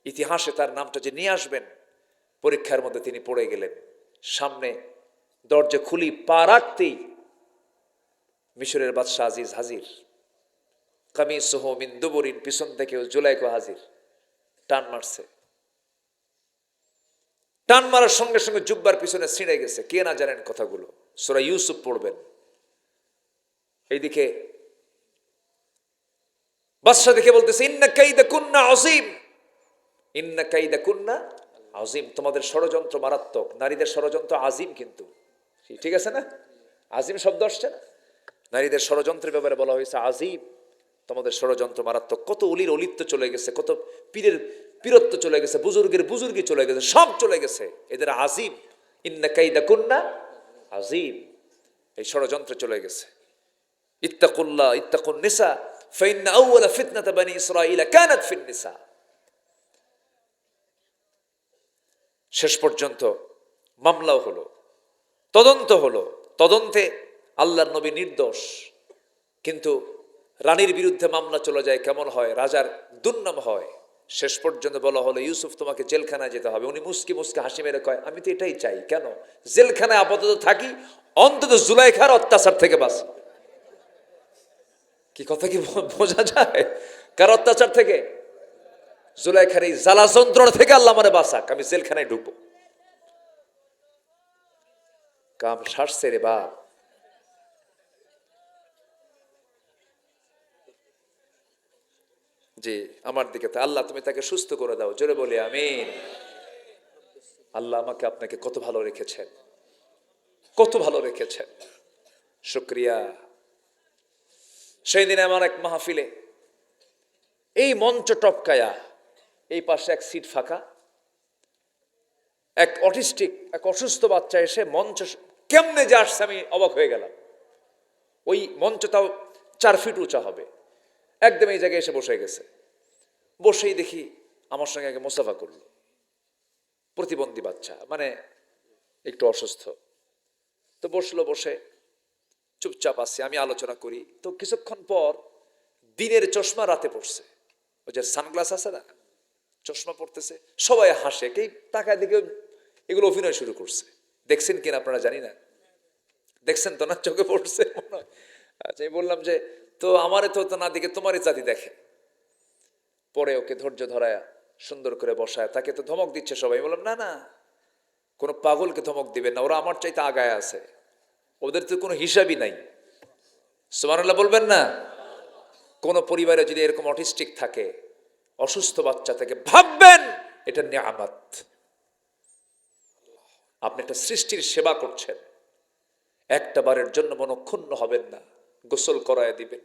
ইতিহাসে তার নামটা যে নিয়ে আসবেন। পরীক্ষার মধ্যে তিনি পড়ে গেলেন। সামনে দরজা খুলি পা রাখতেই মিশরের বাদশাহ আজিজ হাজির, কামিসুহু মিন দুবুরিন, পিছন থেকে জুলাইখা হাজির, টান মারছে। টান মারার সঙ্গে সঙ্গে জুব্বার পিছনে ছিঁড়ে গেছে। কে না জানেন কথাগুলো, সূরা ইউসুফ পড়বেন। এইদিকে বাদশা দেখে বলতেছে, ইন্না কাইদাকুন্না আযীম, ইন্না কাইদাকুন্না আযীম, তোমাদের ষড়যন্ত্র মারাত্মক। নারীদের ষড়যন্ত্র আযীম, কিন্তু ঠিক আছে না? আযীম শব্দ আসছে না? নারীদের ষড়যন্ত্রের ব্যাপারে বলা হয়েছে আযীম, তোমাদের ষড়যন্ত্র মারাত্মক। কত অলির অলিত্ব চলে গেছে, কত পীরের পীরত্ব চলে গেছে, বুজুর্গের বুজুর্গি চলে গেছে, সব চলে গেছে। এদের আযীম, ইন্না কাইদাকুন্না আযীম, এই ষড়যন্ত্র চলে গেছে। ইত্তাকুল্লাহ ইত্তাকুন নিসা ফাইন্না আউওয়ালা ফিতনাতা বানি ইসরাঈল কানাত ফিন নিসা। শেষ পর্যন্ত মামলাও হলো, তদন্ত হলো, তদন্তে আল্লাহর নবী নির্দোষ, কিন্তু রানীর বিরুদ্ধে মামলা চলে যায়। কেমন হয়? রাজার দুর্নাম হয়। শেষ পর্যন্ত বলা হলো ইউসুফ তোমাকে জেলখানায় যেতে হবে। উনি মুস্কি মুস্কি হাসি মেরে কয় আমি তো এটাই চাই। কেন? জেলখানায় আপাতত থাকি, অন্তত জুলাইখার অত্যাচার থেকে বাঁচি। কি কথা কি বোঝা যায়? কার অত্যাচার থেকে? জুলাইখার এই জ্বালা যন্ত্রণা থেকে আল্লাহ আমারে বাঁচাক, আমি জেলখানায় ঢুকবো। কাম সারছে রে বাপ। জি, আমার দিকে তো আল্লাহ তুমি তাকে সুস্থ করে দাও, জোরে বলি আমিন। আল্লাহ আমাকে আপনাকে কত ভালো রেখেছেন, কত ভালো রেখেছেন, শুকরিয়া। সেই দিনে আমার এক মাহফিলে এই মঞ্চ টপকায়া, এই পাশে এক সিট ফাঁকা, এক অটিস্টিক এক অসুস্থ বাচ্চা এসে মঞ্চ কেমনে যে আসছে আমি অবাক হয়ে গেলাম। ওই মঞ্চটাও 4 ফিট উঁচা হবে, একদম এই জায়গায় এসে বসে গেছে। বসেই দেখি আমার সঙ্গে আগে মোসাফা করলো। প্রতিবন্ধী বাচ্চা, মানে একটু অসুস্থ। তো বসলো, বসে চুপচাপ আসছে, আমি আলোচনা করি। তো কিছুক্ষণ পর দিনের চশমা রাতে পড়ছে, ওই যে সানগ্লাস আছে না, চশমা পড়তেছে। সবাই হাসে, কে টাকা দিকে এগুলো অভিনয় শুরু করছে। দেখছেন কিনা আপনারা জানি না, দেখছেন তো না? চোখে পড়ছে মনে হয়। আচ্ছা, আমি বললাম যে তো আমারে তো না দিকে তোমারই জাতি দেখে। পরে ওকে ধৈর্য ধরায় সুন্দর করে বসায়, তাকে তো ধমক দিচ্ছে সবাই। বললাম না না, কোনো পাগলকে ধমক দিবেন না, ওরা আমার চাইতে আগায় আছে, ওদের তো কোনো হিসাবই নাই। সুবহানাল্লাহ বলবেন না? কোন পরিবারে যদি এরকম অটিস্টিক থাকে, অসুস্থ বাচ্চা থেকে, ভাববেন এটা নিয়ামত। আপনি একটা সৃষ্টির সেবা করছেন, একটা বারের জন্য মনক্ষুণ্ণ হবেন না, গোসল করায় দিবেন,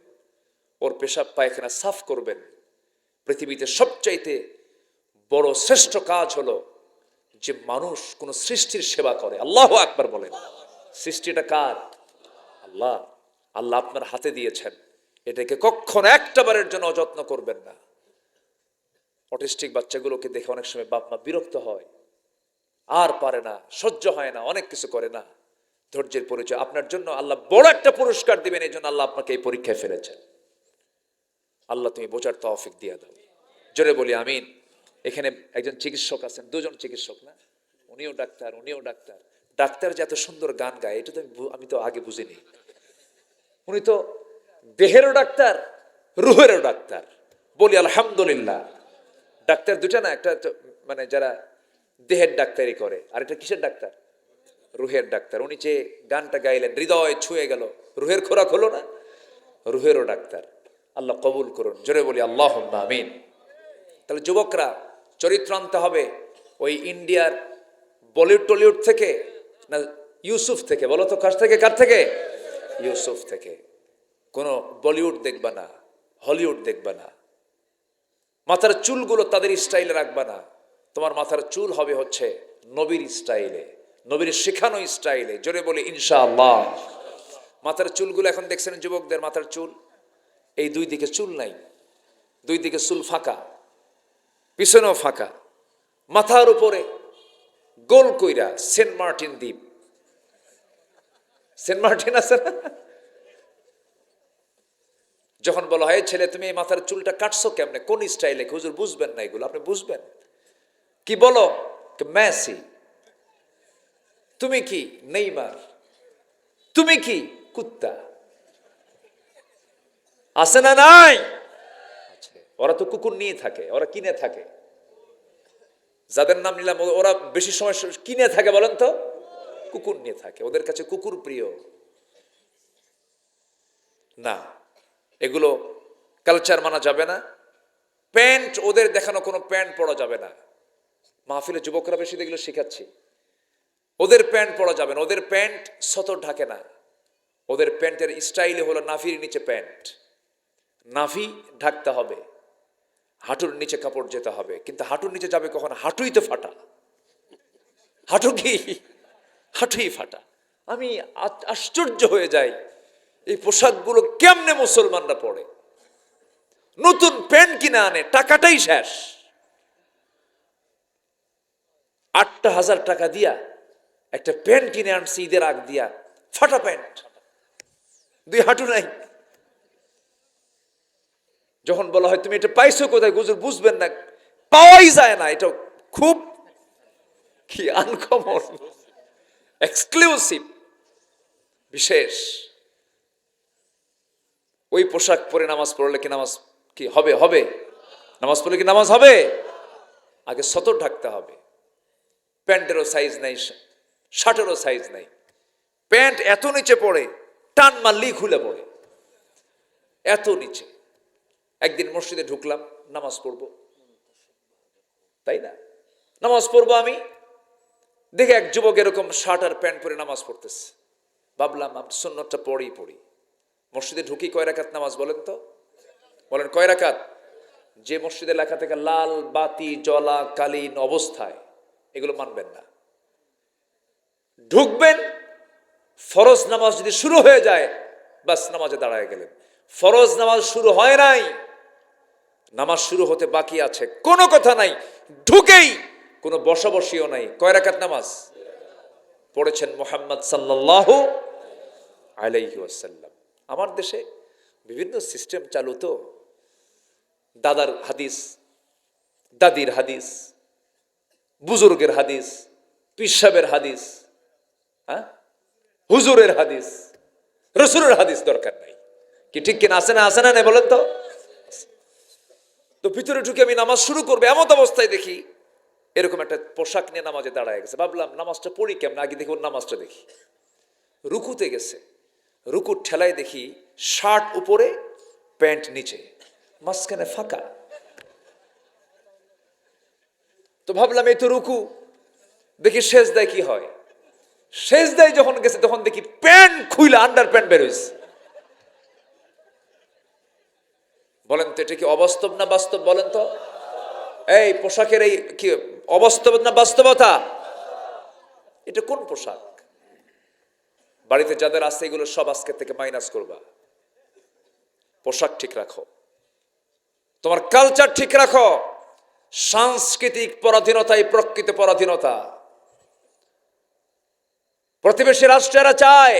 ওর পেশাব পায়খানা সাফ করবেন। পৃথিবীতে সবচাইতে বড় শ্রেষ্ঠ কাজ হলো যে মানুষ কোন সৃষ্টির সেবা করে। আল্লাহু আকবার বলেন। সৃষ্টিটা কার? আল্লাহ। আল্লাহ আপনার হাতে দিয়েছেন, এটাকে কখনো একটা বারের জন্য অযত্ন করবেন না। অটিস্টিক বাচ্চাগুলোকে দেখে অনেক সময় বাপ মা বিরক্ত হয়, আর পারে না, সহ্য হয় না, অনেক কিছু করে না। ধৈর্যের পরিচয়। আপনার জন্য আল্লাহ বড় একটা পুরস্কার দিবেন, এই জন্য আল্লাহ আপনাকে এই পরীক্ষায় ফেলেছেন। আল্লাহ তুমি বোঝার তৌফিক দিয়ে দাও, জোরে বলি আমিন। এখানে একজন চিকিৎসক আছেন, 2 জন চিকিৎসক না, উনিও ডাক্তার উনিও ডাক্তার। ডাক্তার যে এত সুন্দর গান গায় এটা তো আমি তো আগে বুঝিনি। উনি তো দেহেরও ডাক্তার, রুহেরও ডাক্তার। বলি আলহামদুলিল্লাহ। ডাক্তার দুটা না, একটা মানে যারা দেহের ডাক্তারি করে, আর এটা কিসের ডাক্তার? রুহের ডাক্তার। উনি যে গানটা গাইলেন হৃদয় ছুঁয়ে গেল, রুহের খোরাক হলো না? রুহেরও ডাক্তার। আল্লাহ কবুল করুন, জোরে বলি আল্লাহুম্মা আমিন। তাহলে যুবকরা চরিত্র আনতে হবে ওই ইন্ডিয়ার বলিউড টলিউড থেকে না ইউসুফ থেকে? বলো তো কার থেকে? কার থেকে? ইউসুফ থেকে। কোনো বলিউড দেখবা না, হলিউড দেখবা না। মাথার চুলগুলো তাদের স্টাইলে রাখবা না। তোমার মাথার চুল হবে হচ্ছে নবীর স্টাইলে, নবীর শেখানো স্টাইলে। জোরে বলি ইনশাআল্লাহ। মাথার চুলগুলো এখন দেখছেন যুবকদের মাথার চুল, এই 2 দিকে চুল নাই, 2 দিকে চুল ফাঁকা, পিছনেও ফাঁকা, মাথার উপরে গোল কইরা সেন্ট মার্টিন দ্বীপ। সেন্ট মার্টিন আছে না? যখন বলা হয় ছেলে তুমি এই মাথার চুলটা কাটছো কেমনে, কোন স্টাইলে? হুজুর বুঝবেন না এগুলো, আপনি বুঝবেন কি? বলো মেসি, তুমি কি নেইমার, তুমি কি কুত্তা, আছে না নাই? ওরা তো কুকুর নিয়ে থাকে, ওরা কিনে থাকে। যাদের নাম নিলাম ওরা বেশি সময় কিনে থাকে, বলেন তো? কুকুর নিয়ে থাকে, ওদের কাছে কুকুর প্রিয় না। এগুলো কালচার মানা যাবে না। প্যান্ট ওদের দেখানো কোনো প্যান্ট পরা যাবে না। মাহফিলে যুবকরা বেশি দেখলে শেখাচ্ছি, ওদের প্যান্ট পরা যাবে না। ওদের প্যান্ট সতর ঢাকে না, ওদের প্যান্টের স্টাইলে হলো নাভির নিচে প্যান্ট, নাভি ঢাকতে হবে, হাঁটুর নিচে কাপড় যেতে হবে। কিন্তু হাঁটুর নিচে যাবে কখন? হাঁটুই তো ফাটা। হাঁটু কি? হাঁটুই ফাটা। আমি আশ্চর্য হয়ে যাই এই পোশাকগুলো কেমনে মুসলমানরা পরে। নতুন প্যান্ট কিনে আনে, টাকাটাই শেষ। 8,000 টাকা দিয়া একটা প্যান্ট কিনে আনছি ঈদের আগ দিয়া, ফাটা প্যান্ট, 2 হাঁটু নাই। যখন বলা হয় তুমি এটা পাইছো কোথায়, হুজুর বুঝবেন না, পাওয়াই যায় না, এটা খুব কি আনকমন, এক্সক্লুসিভ, বিশেষ। ওই পোশাক পরে নামাজ পড়লে কি নামাজ কি হবে? হবে? নামাজ পড়লে কি নামাজ হবে? আগে সতর ঢাকতে হবে। প্যান্টেরও সাইজ নাই, শার্টেরও সাইজ নাই, প্যান্ট এত নিচে পড়ে, টান মারলেই খুলে পড়ে, এত নিচে। একদিন মসজিদে ঢুকলাম, নামাজ পড়ব, তাই না, নামাজ পড়বো আমি, দেখে এক যুবক এরকম শার্ট আর প্যান্ট পরে নামাজ পড়তেছে। ভাবলাম সুন্নতটা পড়ি। মসজিদে ঢুকি কয় রাকাত নামাজ বলেন তো? বলেন কয় রাকাত? যে মসজিদে লেখা থেকে লাল বাতি জ্বলা কালীন অবস্থায়, এগুলো মানবেন না। ঢুকবেন, ফরজ নামাজ যদি শুরু হয়ে যায়, বাস নামাজে দাঁড়ায় গেলেন। ফরজ নামাজ শুরু হয় নাই, নামাজ শুরু হতে বাকি আছে, কোনো কথা নাই, ঢুকেই কোনো বসাবসিও নাই। কয় রাকাত নামাজ পড়েছেন মুহাম্মদ সাল্লাল্লাহু আলাইহি ওয়াসাল্লাম? আমার দেশে বিভিন্ন সিস্টেম চালু তো, দাদার হাদিস, দাদির হাদিস, বুজুর্গের হাদিস, পিসাবের হাদিস, হ্যাঁ, হুজুরের হাদিস, রসুলের হাদিস দরকার নাই। কি ঠিক কিনা? আছে না? আছে না? বলেন তো। তো ভিতরে ঢুকে আমি নামাজ শুরু করবো, এমন অবস্থায় দেখি এরকম একটা পোশাক নিয়ে নামাজে দাঁড়ায় গেছে। ভাবলাম নামাজটা পড়ি কেমন, আগে দেখি ওর নামাজটা দেখি। রুকুতে গেছে, রুকুর ঠেলায় দেখি শার্ট উপরে, প্যান্ট নিচে, মাঝখানে ফাঁকা। তো ভাবলাম এই তো রুকু, দেখি সেজদায় কি হয়। সেজদায় যখন গেছে তখন দেখি প্যান্ট খুইলা আন্ডার প্যান্ট বেরোইছে। বলেন তো এটা কি অবাস্তব না বাস্তব? বলেন তো, এই পোশাকের এই কি অবাস্তব না বাস্তবতা? এটা কোন পোশাক? বাড়িতে যাদের আছে এগুলো সব আজকে থেকে মাইনাস করবা। পোশাক ঠিক রাখো, তোমার কালচার ঠিক রাখো। সাংস্কৃতিক পরাধীনতাই প্রকৃত পরাধীনতা। প্রতিবেশী রাষ্ট্রেরা চায়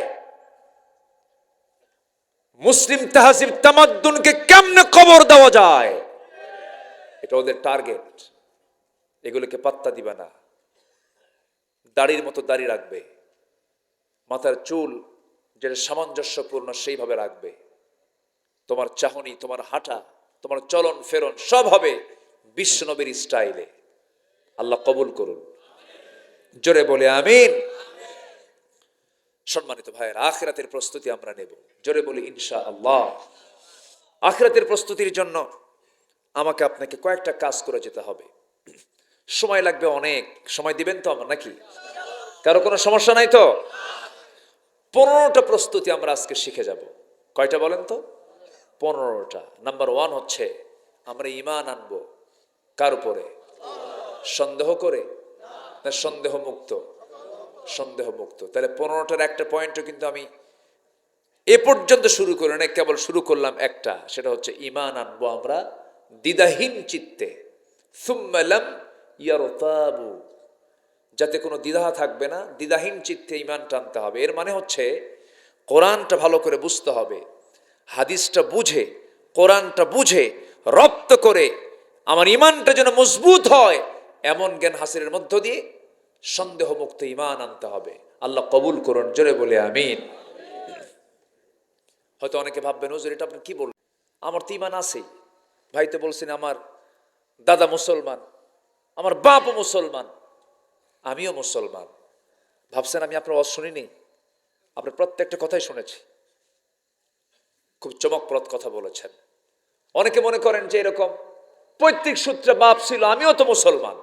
মুসলিম তাহজিব তামাদ্দুনকে কেমনে কবর দেওয়া যায়, এটা ওদের টার্গেট। এগুলোকে পাত্তা দিবা না। দাড়ির মতো দাড়ি রাখবে, মাথার চুল যেটা সামঞ্জস্যপূর্ণ সেইভাবে রাখবে। তোমার চাহনি, তোমার হাঁটা, তোমার চলন ফেরন সব হবে বিশ্বনবীর স্টাইলে। আল্লাহ কবুল করুন, জোরে বলে আমিন। সম্মানিত ভাইয়ের, আখিরাতের প্রস্তুতি আমরা নেব, জোরে বলি ইনশাআল্লাহ। আখিরাতের প্রস্তুতির জন্য আমাকে আপনাকে কয়েকটা কাজ করে যেতে হবে। সময় লাগবে অনেক, সময় দিবেন তো আমার নাকি? কারো কোনো সমস্যা নাই তো? 15টা প্রস্তুতি আমরা আজকে শিখে যাব। কয়টা বলেন তো? 15টা। নাম্বার 1 হচ্ছে আমরা ঈমান আনবো কার উপরে? সন্দেহ করে না সন্দেহ মুক্ত? সন্দেহ মুক্ত। তাহলে 15টার একটা পয়েন্টও কিন্তু আমি এ পর্যন্ত শুরু করি না, কেবল শুরু করলাম একটা, সেটা হচ্ছে ঈমান আনবো আমরা দ্বিধাহীন চিত্তে, সুম্মা লাম ইয়ারতাবু, যাতে কোনো দ্বিধা থাকবে না, দ্বিধাহীন চিত্তে ঈমান টানতে হবে। এর মানে হচ্ছে কোরআনটা ভালো করে বুঝতে হবে, হাদিসটা বুঝে, কোরআনটা বুঝে রপ্ত করে আমার ঈমানটা যেন মজবুত হয়, এমন জ্ঞান হাসিলের মধ্য দিয়ে সন্দেহ মুক্ত ঈমান আনতে হবে। আল্লাহ কবুল করুন, জোরে বলে আমিন। হয়তো অনেকে ভাববেন হুজুর এটা আপনি কি বললেন, আমার তো ঈমান আছেই। ভাই তো বলছেন আমার দাদা মুসলমান, আমার বাপও মুসলমান, আমিও মুসলমান। ভাবছেন আমি আপনার ওয়াজ শুনিনি? আপনার প্রত্যেকটা কথাই শুনেছি, খুব চমকপ্রদ কথা বলেছেন। অনেকে মনে করেন যে এরকম পৈতৃক সূত্রে বাপ ছিল, আমিও তো মুসলমান,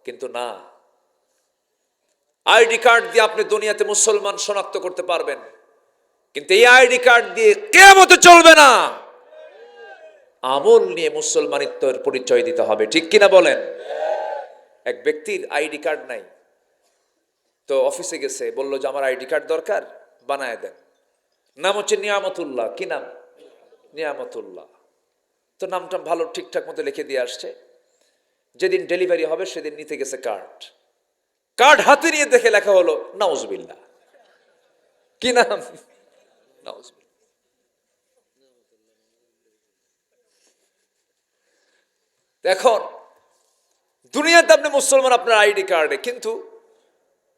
কিন্তু না। আইডি কার্ড দিয়ে আপনি দুনিয়াতে মুসলমান শনাক্ত করতে পারবেন, কিন্তু এই আইডি কার্ড দিয়ে কিয়ামতে চলবে না। আমল নিয়ে মুসলমানিত্বের পরিচয় দিতে হবে, ঠিক কিনা বলেন? এক ব্যক্তির আইডি কার্ড নাই, তো অফিসে গেছে, বলল যে আমার আইডি কার্ড দরকার, বানায় দেন। নাম হচ্ছে নিয়ামতুল্লাহ। কি নাম? নিয়ামতুল্লাহ। তো নামটা ভালো ঠিকঠাক মতো লিখে দিয়ে আসছে। যেদিন ডেলিভারি হবে সেদিন নিতে গেছে কার্ড হাতে নিয়ে দেখে লেখা হলো নাউজুবিল্লাহ। কি নাম? নাউজুবিল্লাহ। এখন দুনিয়াতে আপনি মুসলমান আপনার আইডি কার্ডে, কিন্তু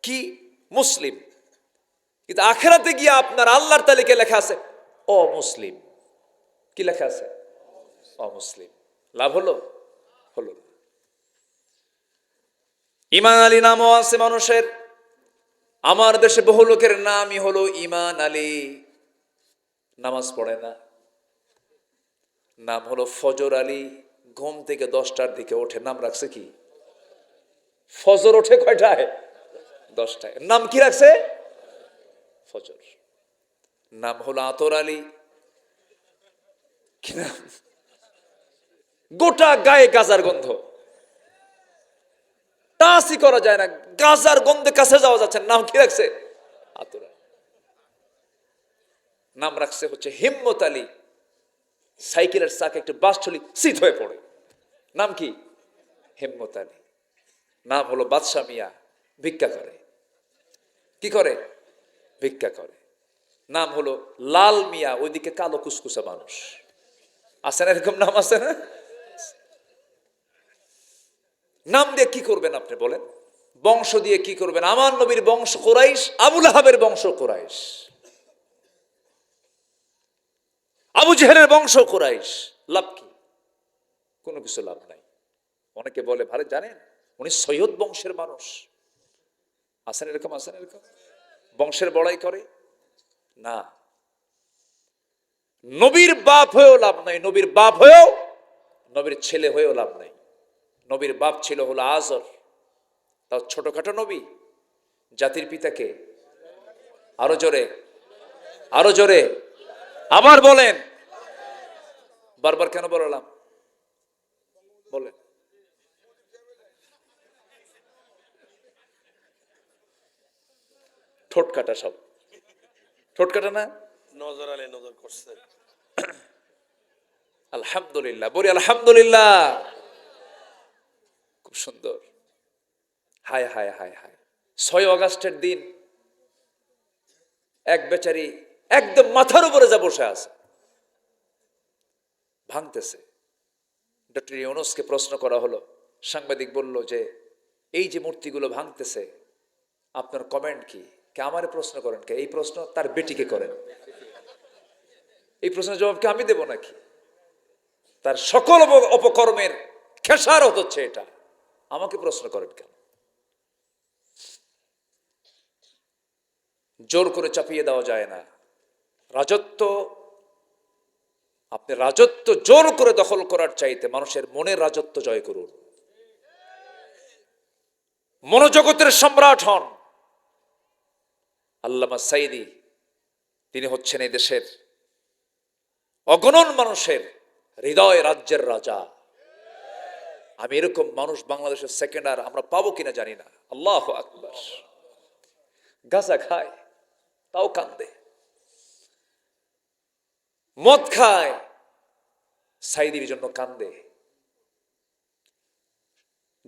কি মুসলিম, কিন্তু আখেরাতে গিয়ে আপনার আল্লাহর তালিকায় লেখা আছে অমুসলিম। কি লেখা আছে? অমুসলিম। লাভ হলো? হলো না। ইমান আলী নামও আছে মানুষের। আমার দেশে বহু লোকের নামই হলো ইমান আলী, নামাজ পড়ে না। নাম হলো ফজর আলী, ঘুম থেকে 10টার দিকে ওঠে, নাম রাখছে কি? ফজর ওঠে কয়টায়? 10টায়। নাম কি রাখছে? ফজর। নাম হলো আতর আলী, কি নাম? গোটা গায়ে গাজার গন্ধ, টাচই করা যায় না, গাজার গন্ধে কাছে যাওয়া যাচ্ছে। নাম কি রাখছে? আতর আলী। নাম রাখছে হচ্ছে হিম্মত আলী, সাইকেলের চাকা একটু বাসঠলি সিট হয়ে পড়ে। নাম কি? হিম্মত আলী। নাম হলো বাদশা মিয়া, ভিক্ষা করে। কি করে? ভিক্ষা করে। নাম হলো লাল মিয়া, ওইদিকে কালো কুসকুসা মানুষ। আছে না এরকম নাম? আছে না? নাম দিয়ে কি করবেন আপনি বলেন? বংশ দিয়ে কি করবেন? আমার নবীর বংশ কুরাইশ, আবুল আহাবের বংশ কুরাইশ, আবু জেহেলের বংশ কুরাইশ। লাভ কি? কোনো কিছু লাভ নাই। অনেকে বলে ভালো, জানেন উনি সৈয়দ বংশের মানুষ। আছেন এরকম? আছেন এরকম? বংশের বড়াই করে না। নবীর বাপ হয়েও লাভ নাই, নবীর বাপ হয়েও, নবীর ছেলে হয়েও লাভ নাই। নবীর বাপ ছিল হলো আজর, তাও ছোটখাটো নবী। জাতির পিতাকে আরো জোরে, আরো জোরে আবার বলেন। বারবার কেন বললাম? বলেন। ঠোঁট কাটা, সব ঠোঁট কাটা না? নজর আলী নজর করছে। আলহামদুলিল্লাহ, বলি আলহামদুলিল্লাহ। খুব সুন্দর। হায় হায় হায় হায়। 6 আগস্টের দিন এক বেচারি একদম মাথার উপরে যা বসে আছে, ভাঙতেছে। ডক্টর ইউনূসকে প্রশ্ন করা হলো, সাংবাদিক বলল যে এই যে মূর্তিগুলো ভাঙতেছে আপনার কমেন্ট কি? কে আমারে প্রশ্ন করেন? কে এই প্রশ্ন তার বেটিকে করেন? এই প্রশ্নের জবাব কি আমি দেব নাকি? তার সকল অপকর্মের খেসারত হচ্ছে এটা, আমাকে প্রশ্ন করেন কেন? জোর করে চাপিয়ে দেওয়া যায় না। রাজত্ব, আপনি রাজত্ব জোর করে দখল করার চাইতে মানুষের মনের রাজত্ব জয় করুন। মনোজগতের সম্রাট হন। আল্লামা সাইদি, তিনি হচ্ছেন এই দেশের অগণন মানুষের হৃদয় রাজ্যের রাজা। আমি এরকম মানুষ বাংলাদেশের সেকেন্ড আর আমরা পাবো কিনা জানি না। আল্লাহু আকবার। গাঁজা খায় তাও কান্দে, মদ খায় সাইদির জন্য কান্দে।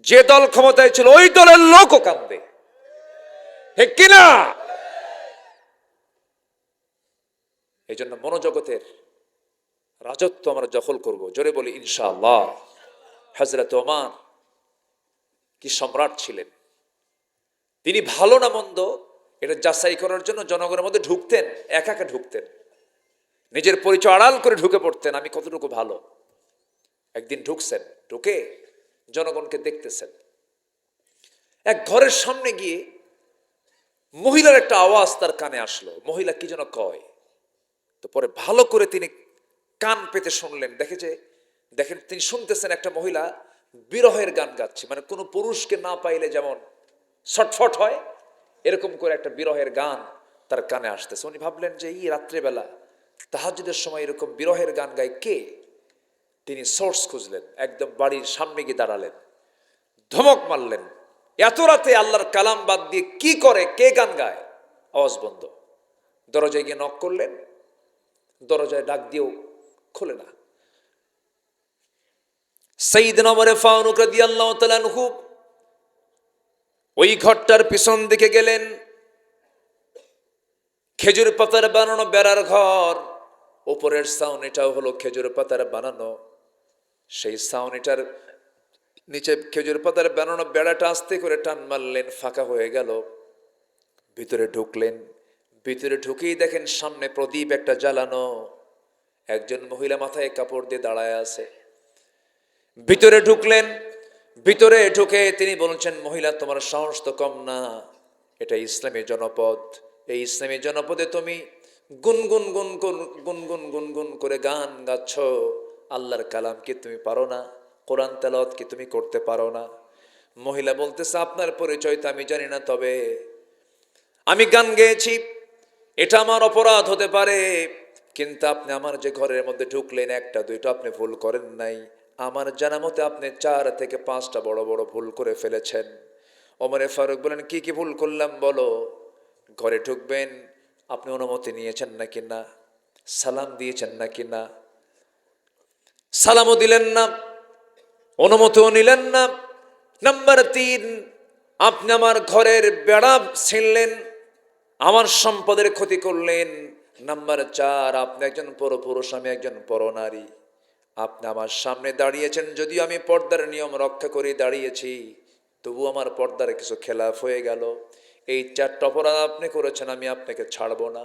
যে দল ক্ষমতায় ছিল ওই দলের লোকও কান্দে, ঠিক কিনা? এই জন্য মনোজগতের রাজত্ব আমরা দখল করব। জোরে বলি ইনশাআল্লাহ। হযরত ওমর কি সম্রাট ছিলেন। তিনি ভালো না মন্দ এটা যাচাই করার জন্য জনগণের মধ্যে ঢুকতেন, একা একা ঢুকতেন, নিজের পরিচয় আড়াল করে ঢুকে পড়তেন, আমি কতটুকু ভালো। একদিন ঢুকছেন, ঢুকে জনগণকে দেখতেছেন। এক ঘরের সামনে গিয়ে মহিলার একটা আওয়াজ তার কানে আসলো, মহিলা কি যেন কয়। তো পরে ভালো করে তিনি কান পেতে শুনলেন, দেখেন তিনি শুনতেছেন একটা মহিলা বিরহের গান গাচ্ছে, মানে কোনো পুরুষকে না পাইলে যেমন ছটফট হয়, এরকম করে একটা বিরহের গান তার কানে আসতেছে। উনি ভাবলেন যে এই রাত্রেবেলা তাহাজ্জুদের সময় এরকম বিরহের গান গায় কে? তিনি সোর্স খুঁজলেন, একদম বাড়ির সামনে গিয়ে দাঁড়ালেন, ধমক মারলেন, এত রাতে আল্লাহর কালাম বাদ দিয়ে কি করে, কে গান গায়? আওয়াজ বন্ধ। দরজায় গিয়ে নক করলেন, দরজায় ডাক দিয়েও খোলে না। সাইয়েদনা ওমর ফারুক রাদিয়াল্লাহু তাআলা আনহু ওই ঘরটার পিছন দিকে গেলেন। খেজুর পাতার বানানো বেড়ার ঘর, উপরের ছাউনিটাও হলো খেজুর পাতার বানানো। সেই ছাউনিটার নিচে খেজুর পাতার বানানো বেড়াটা আস্তে করে টান মারলেন, ফাঁকা হয়ে গেল। ভিতরে ঢুকলেন। ভিতরে ঢুকেই দেখেন সামনে প্রদীপ একটা জ্বালানো, একজন মহিলা মাথায় কাপড় দিয়ে দাঁড়ায় আছে। ভিতরে ঢুকলেন। ভিতরে ঢুকে তিনি বলছেন, মহিলা তোমার সাহস তো কম না, এটা ইসলামী জনপদ। এই ইসলামী জনপদে তুমি গুনগুন গুনগুন গুনগুন গুনগুন করে গান গাচ্ছ। আল্লাহর কালাম কি তুমি পারো না? কোরআন তেলাওয়াত কি তুমি করতে পারো না? মহিলা বলতেছে, আপনার পরিচয় তো আমি জানি না, তবে আমি গান গেয়েছি, এটা আমার অপরাধ হতে পারে, কিন্তু আপনি আমার যে ঘরের মধ্যে ঢুকলেন, একটা দুইটা আপনি ভুল করেন নাই। আমার জানা মতে আপনি 4 থেকে 5টা বড় বড় ভুল করে ফেলেছেন। ওমরে ফারুক বলেন, কি কি ভুল করলাম বলো? ঘরে ঢুকবেন, আপনি অনুমতি নিয়েছেন নাকি না? সালাম দিয়েছেন নাকি না? সালামও দিলেন না, অনুমতিও নিলেন না। নাম্বার 3, আপনি আমার ঘরের বেড়া ছিঁড়লেন, আমার সম্পদের ক্ষতি করলেন। নাম্বার 4, আপনি একজন পরপুরুষ, আমি একজন পরনারী। আপনি আমার সামনে দাঁড়িয়েছেন, যদিও আমি পর্দার নিয়ম রক্ষা করে দাঁড়িয়েছি, তবু আমার পর্দার কিছু খেলাফ হয়ে গেল। এই 4টা অপরাধ আপনি করেছেন, আমি আপনাকে ছাড়বো না।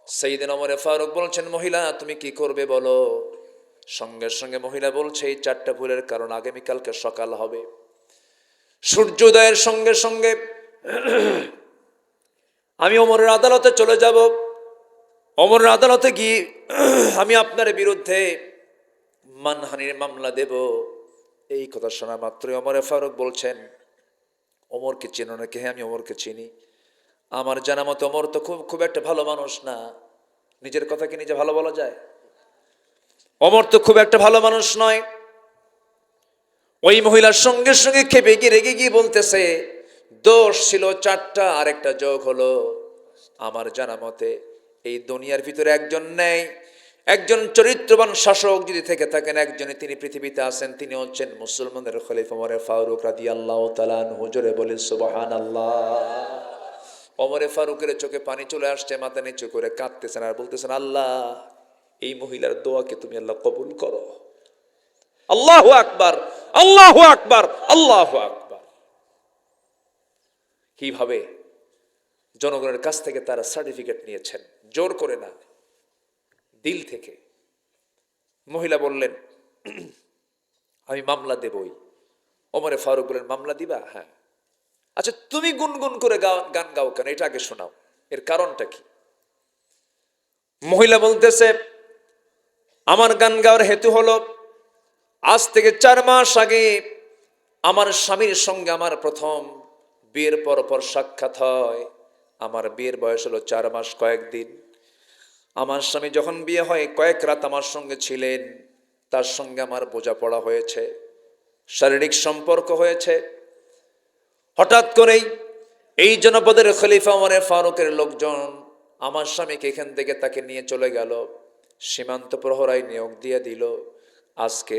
সাইয়েদনা ওমর ফারুক বলছেন, মহিলা তুমি কি করবে বলো? সঙ্গে সঙ্গে মহিলা বলছে, এই 4টা ভুলের কারণ আগামীকালকে সকাল হবে, সূর্যোদয়ের সঙ্গে সঙ্গে আমি ওমরের আদালতে চলে যাব। ওমরের আদালতে গিয়ে আমি আপনার বিরুদ্ধে মানহানির মামলা দেব। এই কথা শোনা মাত্রই ওমর ফারুক বলছেন, ওমরকে চেনো নাকি? হ্যাঁ, আমি ওমরকে চিনি। আমার জানা মতো ওমর তো খুব একটা ভালো মানুষ না। নিজের কথা কি নিজে ভালো বলা যায়? ওমর তো খুব একটা ভালো মানুষ নয়। ওই মহিলার সঙ্গে সঙ্গে খেপে গিয়ে রেগে গিয়ে বলতেছে, দোষ ছিল 4টা, আর একটা যোগ হলো। আমার জানা মতে এই দুনিয়ার ভিতরে একজন নেই, একজন চরিত্রবান শাসক যদি থেকে থাকেন, একজনই তিনি পৃথিবীতে আছেন, তিনি হচ্ছেন মুসলমানের খলিফা ওমর ফারুক রাদিয়াল্লাহু তাআলা আনহু। জোরে বলেন সুবহানাল্লাহ। ওমর ফারুকের চোখে পানি চলে আসছে, মাথা নিচু করে কাঁদতেছেন আর বলতেছেন, আল্লাহ এই মহিলার দোয়াকে তুমি আল্লাহ কবুল করো। আল্লাহু আকবার, আল্লাহু আকবার, আল্লাহু আকবার। কিভাবে জনগণের কাছ থেকে তারা সার্টিফিকেট নিয়েছেন, জোর করে না, দিল থেকে। মহিলা বললেন, আমি মামলা দেবই। ওমরে ফারুক বললেন, মামলা দিবা? হ্যাঁ। আচ্ছা তুমি গুনগুন করে গান গাও কেন? এটা আগে শোনাও, এর কারণটা কি? মহিলা বলতেছে, আমার গান গাওয়ার হেতু হলো, আজ থেকে 4 মাস আগে আমার স্বামীর সঙ্গে আমার প্রথম বিয়ের পর সাক্ষাৎ হয়। আমার বিয়ের বয়স হলো 4 মাস কয়েকদিন। আমার স্বামী যখন বিয়ে হয়, কয়েক রাত আমার সঙ্গে ছিলেন, তার সঙ্গে আমার বোঝাপড়া হয়েছে, শারীরিক সম্পর্ক হয়েছে। হঠাৎ করেই এই জনপদের খলিফা ওমর ফারুকের লোকজন আমার স্বামীকে এখান থেকে তাকে নিয়ে চলে গেল, সীমান্ত প্রহরায় নিয়োগ দিয়ে দিল। আজকে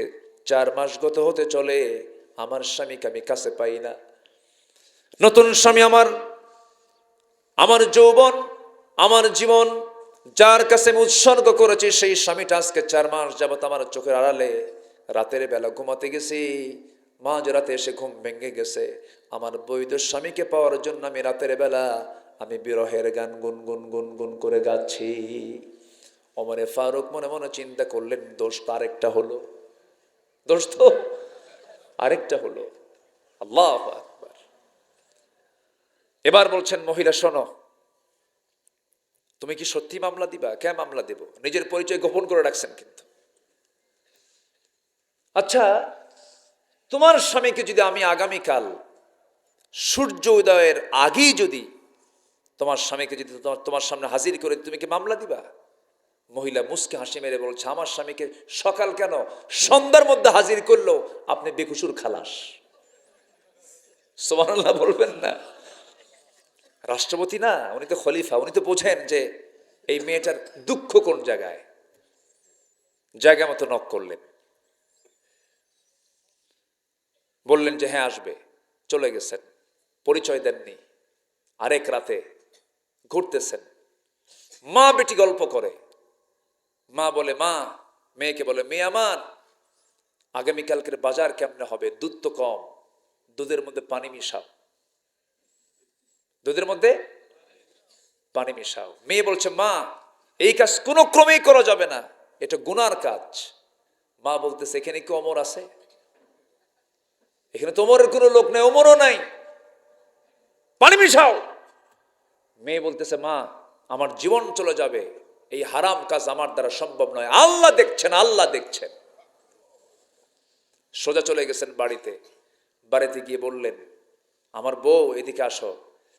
4 মাস গত হতে চলে, আমার স্বামীকে আমি কাছে পাই না। নতুন স্বামী আমার যৌবন, আমার জীবন, যার কাছে আমি উৎসর্গ করেছি, সেই স্বামীটা আজকে 4 মাস যাবত আমার চোখের আড়ালে। রাতের বেলা ঘুমাতে গেছি, মাঝ রাতে এসে ঘুম ভেঙে গেছে। আমার বৈধ স্বামীকে পাওয়ার জন্য আমি রাতের বেলা আমি বিরহের গান গুনগুন গুনগুন করে গাচ্ছি। ওমরে ফারুক মনে মনে চিন্তা করলেন, দোষ তো আরেকটা হলো, দোষ তো আরেকটা হলো। আল্লাহু আকবার। এবার বলছেন, মহিলা শোনো, তুমি কি সত্যি মামলা দিবা? কে মামলা দেব? নিজের পরিচয় গোপন করে রাখছেন কিন্তু। আচ্ছা, তোমার স্বামীকে যদি আমি আগামীকাল সূর্য উদয়ের আগেই যদি তোমার স্বামীকে যদি তোমার সামনে হাজির করে, তুমি কি মামলা দিবা? মহিলা মুস্কে হাসি মেরে বলছে, আমার স্বামীকে সকাল কেন, সন্ধ্যার মধ্যে হাজির করলো আপনি বেকসুর খালাস। সুবহানাল্লাহ বলবেন না? রাষ্ট্রপতি না, উনি তো খলিফা, উনি তো বোঝেন যে এই মেয়েটার দুঃখ কোন জায়গায়। জায়গা মতো নক করলেন। বললেন যে হ্যাঁ আসবে, চলে গেছেন, পরিচয় দেননি। আরেক রাতে ঘুরতেছেন, মা বেটি গল্প করে। মা বলে, মা মেয়েকে বলে, মেয়ে আমার, আগামীকালকের বাজার কেমনে হবে? দুধ তো কম, দুধের মধ্যে পানি মিশাও, দুধের মধ্যে পানি মিশাও। মেয়ে বলছে, মা এই কাজ কোনো ক্রমেই করা যাবে না, এটা গুনার কাজ। মা বলতেছে, এখানে কি ওমর আছে? এখানে তো ওমরের কোনো লোক নেই, ওমরও নাই, পানি মিশাও। মেয়ে বলতেছে, মা আমার জীবন চলে যাবে, এই হারাম কাজ আমার দ্বারা সম্ভব নয়, আল্লাহ দেখছেন, আল্লাহ দেখছেন। সোজা চলে গেছেন বাড়িতে। বাড়িতে গিয়ে বললেন, আমার বউ এদিকে আসো,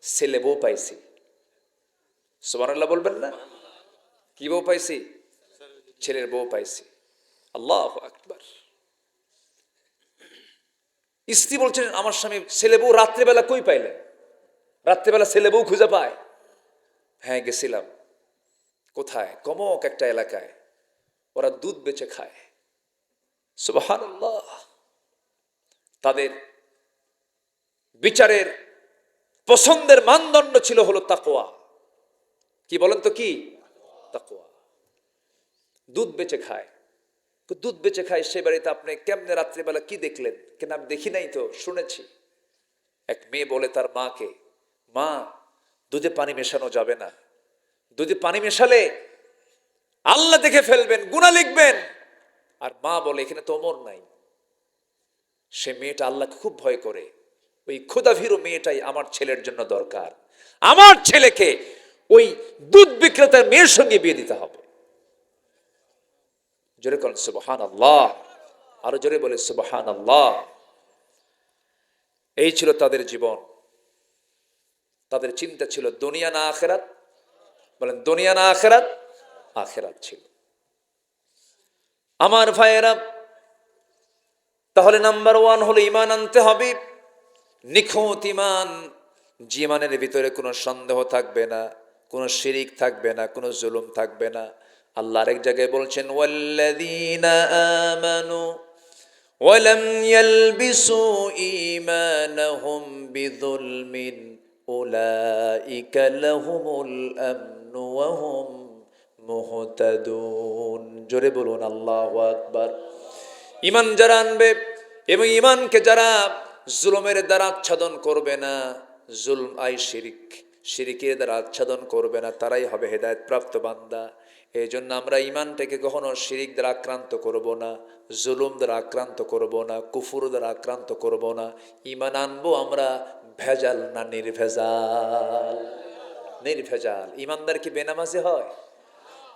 ছেলে বউ পাইছি। সুবহানাল্লাহ বলবেন না? কি বউ পাইছি? ছেলের বউ পাইছি। আল্লাহু আকবার। স্ত্রী বলছেন, আমার স্বামী ছেলে বউ রাত্রিবেলা কই পাইলেন? রাত্রিবেলা ছেলে বউ খুঁজে পায়? হ্যাঁ গেছিলাম। কোথায়? কমক একটা এলাকায়, ওরা দুধ বেচে খায়। সুবহানাল্লাহ। তাদের বিচারের পছন্দের মানদণ্ড ছিল হলো তাকওয়া। কি বলেন তো? কি তাকওয়া। দুধ বেচে খায়। দুধ বেচে খায়, সে বাড়িতে আপনি কেমনে রাত্রিবেলা কি দেখলেন? কেন আমি দেখি নাই তো, শুনেছি। এক মেয়ে বলে তার মাকে, মা দুধে পানি মেশানো যাবে না, দুধে পানি মেশালে আল্লাহ দেখে ফেলবেন, গুনাহ লিখবেন। আর মা বলে, এখানে তো ওমর নাই। সে মেয়েটা আল্লাহকে খুব ভয় করে। ওই ক্ষুধাভীরু মেয়েটাই আমার ছেলের জন্য দরকার, আমার ছেলেকে ওই দুধ বিক্রেতার মেয়ের সঙ্গে বিয়ে দিতে হবে। জোরে বলেন সুবহানাল্লাহ, আরো জোরে বলে সুবহানাল্লাহ। এই ছিল তাদের জীবন। তাদের চিন্তা ছিল দুনিয়া না আখিরাত। বলেন দুনিয়া না আখিরাত? আখিরাত ছিল। আমার ভাইয়েরা, তাহলে নাম্বার 1 হলো ঈমান আনতে হবে, নিখুঁত ঈমান। যে ঈমানের ভিতরে কোনো সন্দেহ থাকবে না, কোনো শিরিক থাকবে না, কোনো জুলুম থাকবে না। আল্লাহ আরেক জায়গায় বলছেন, ওয়াল্লাযীনা আমানু ওয়া লাম ইয়ালবিসু ঈমানাহুম বিযুলমিন উলাইকা লাহুমুল আমনু ওয়া হুম মুহতাদুন। জোরে বলুন আল্লাহু আকবার। ঈমান যারা আনবে এবং ঈমানকে যারা জুলুমের দ্বারা আচ্ছাদন করবে না, জুলম আই শিরিক, শিরিকের দ্বারা আচ্ছাদন করবে না, তারাই হবে হেদায়েত প্রাপ্ত বান্দা। এই জন্য আমরা ঈমানটাকে কখনো শিরিক দ্বারা আক্রান্ত করব না, জুলুম দ্বারা আক্রান্ত করব না, কুফর দ্বারা আক্রান্ত করব না। ঈমান আনবো আমরা ভেজাল না নির্ভেজাল? নির্ভেজাল। ঈমানদার কি বেনামাজি হয়?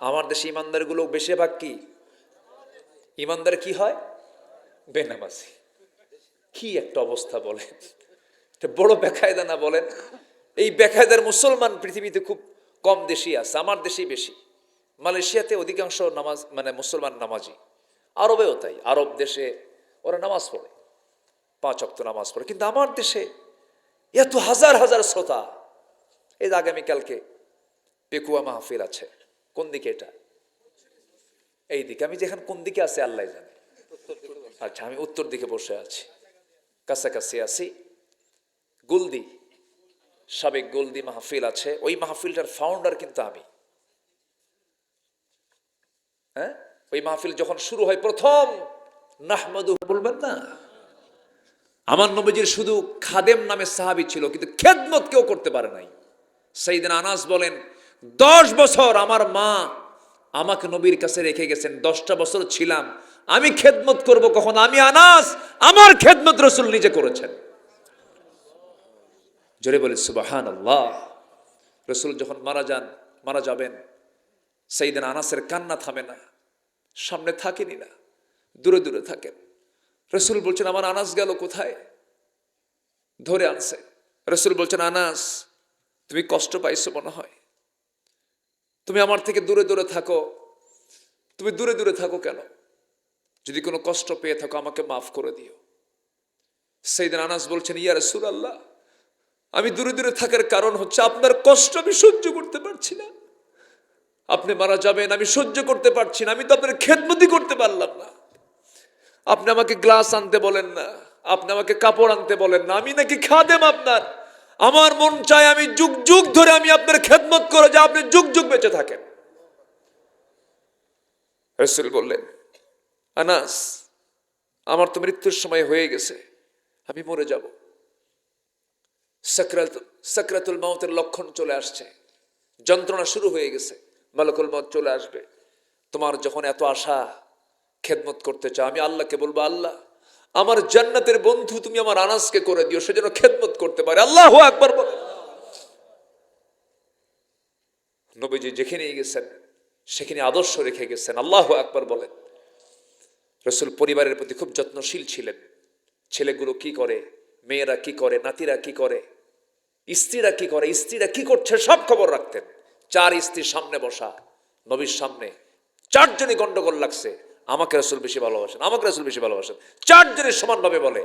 আমার দেশে ঈমানদারগুলো বেশিরভাগ কি ঈমানদার কি হয়? বেনামাজি। কি একটা অবস্থা বলেন! এটা বড় বেকায়দা না বলেন? এই বেকায়দার মুসলমান পৃথিবীতে খুব কম দেশই আছে, আমার দেশেই বেশি। মালয়েশিয়াতে অধিকাংশ নামাজ মানে মুসলমান নামাজি, আরবেও তাই। আরব দেশে ওরা নামাজ পড়ে, 5 ওয়াক্ত নামাজ পড়ে। কিন্তু আমার দেশে এত হাজার হাজার শ্রোতা। এই যে আগামীকালকে পেকুয়া মাহফিল আছে, কোন দিকে এটা? এই দিকে। আমি যেখানে কোন দিকে আছে আল্লাহ জানে। আচ্ছা, আমি উত্তর দিকে বসে আছি, কাছাকাছি আছি। গুলদি, সাবেক গুলদি মাহফিল আছে, ওই মাহফিলটার ফাউন্ডার কিন্তু আমি। হ্যাঁ, ওই মাহফিল যখন শুরু হয় প্রথম নাহমাদু বলবেন না? আমার নবীজির শুধু খাদেম নামে সাহাবী ছিল, কিন্তু খেদমত কেউ করতে পারে নাই। সাইয়েদনা আনাস বলেন, 10 বছর আমার মা আমাকে নবীর কাছে রেখে গেছেন, 10টা বছর ছিলাম। আমি খেদমত করব কখন? আমি আনাস, আমার খেদমত রাসূল নিজে করেছেন। জোরে বলে সুবহানাল্লাহ। রাসূল যখন মারা যাবেন, সাইয়েদনা আনাসের কান্না থামে না, সামনে থাকেনি না, দূরে দূরে থাকেন। রাসূল বলছেন, আমার আনাস গেল কোথায়? ধরে আনছে। রাসূল বলছেন, আনাস তুমি কষ্ট পাইছো মনে হয়, তুমি আমার থেকে দূরে দূরে থাকো। তুমি দূরে দূরে থাকো কেন? যদি কোনো কষ্ট পেয়ে থাকো আমাকে মাফ করে দিও। সাইয়েদনা আনাস বলছেন, ইয়া রাসূলুল্লাহ, আমি দূরে দূরে থাকার কারণ হচ্ছে আপনার কষ্ট আমি সহ্য করতে পারছি না। আপনি মারা যাবেন, আমি সহ্য করতে পারছি না। আমি তো আপনার খেদমতই করতে পারলাম না। আপনি আমাকে গ্লাস আনতে বলেন না, আপনি আমাকে কাপড় আনতে বলেন না, আমি নাকি খাদেম আপনার? আমার মন চায় আমি যুগ যুগ ধরে আমি আপনার খেদমত করে যে আপনি যুগ যুগ বেঁচে থাকেন। রাসূল বললেন, আনাস, আমার তো মৃত্যুর সময় হয়ে গেছে, আমি মরে যাব। সাকরাতুল মাউতের লক্ষণ চলে আসছে, যন্ত্রণা শুরু হয়ে গেছে, মালাকুল মউত চলে আসবে। তোমার যখন এত আশা, খেদমত করতে চাও, আমি আল্লাহকে বলবো, আল্লাহ আমার জান্নাতের বন্ধু তুমি আমার আনাসকে করে দিও, সে যেন খেদমত করতে পারে। আল্লাহু আকবার বলে। নবীজি যেখানে গেছেন সেখানে আদর্শ রেখে গেছেন। আল্লাহু আকবার বলেন। রাসূল পরিবারের প্রতি খুব যত্নশীল ছিলেন। ছেলেগুলো কি করে, মেয়েরা কি করে, নাতিরা কি করে, স্ত্রীরা কি করে, স্ত্রীরা কি করছে, সব খবর রাখতেন। 4 স্ত্রীর সামনে বসা, নবীর সামনে 4 জনই গন্ডগোল লাগছে, আমাকে রাসূল বেশি ভালোবাসেন, আমাকে রাসূল বেশি ভালোবাসেন। 4 জনের সমানভাবে বলে,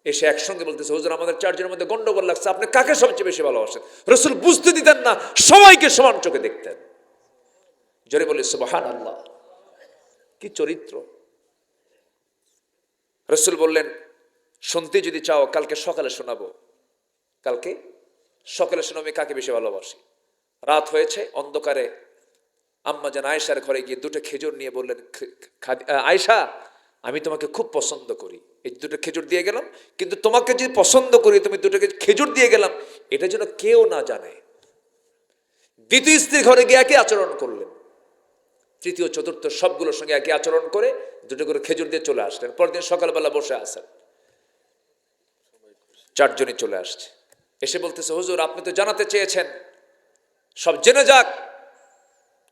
এসে একসঙ্গে বলতেছে, হুজুর আমাদের 4 জনের মধ্যে গন্ডগোল লাগছে, আপনি কাকে সবচেয়ে বেশি ভালোবাসেন? রাসূল বুঝতে দিতেন না, সবাইকে সমান চোখে দেখতেন। জোরে বলি সুবহানাল্লাহ। কি চরিত্র! রাসূল বললেন, শুনতে যদি চাও কালকে সকালে শোনাবো, কালকে সকালে শোনাবো আমি কাকে বেশি ভালোবাসি। রাত হয়েছে, অন্ধকারে আম্মা জান আয়েশার ঘরে গিয়ে 2টা খেজুর নিয়ে বললেন, আয়েশা আমি তোমাকে খুব পছন্দ করি, এই 2টা খেজুর দিয়ে গেলাম, কিন্তু তোমাকে যদি পছন্দ করি, তুমি 2টা খেজুর দিয়ে গেলাম, এটা যেন কেউ না জানে। দ্বিতীয় স্ত্রীর ঘরে গিয়ে একই আচরণ করলেন, তৃতীয় চতুর্থ সবগুলোর সঙ্গে একই আচরণ করে 2টা করে খেজুর দিয়ে চলে আসলেন। পরদিন সকালবেলা বসে আসেন, 4 জনই চলে আসছে, এসে বলতেছে, হুজুর আপনি তো জানাতে চেয়েছেন, সব জেনে যাক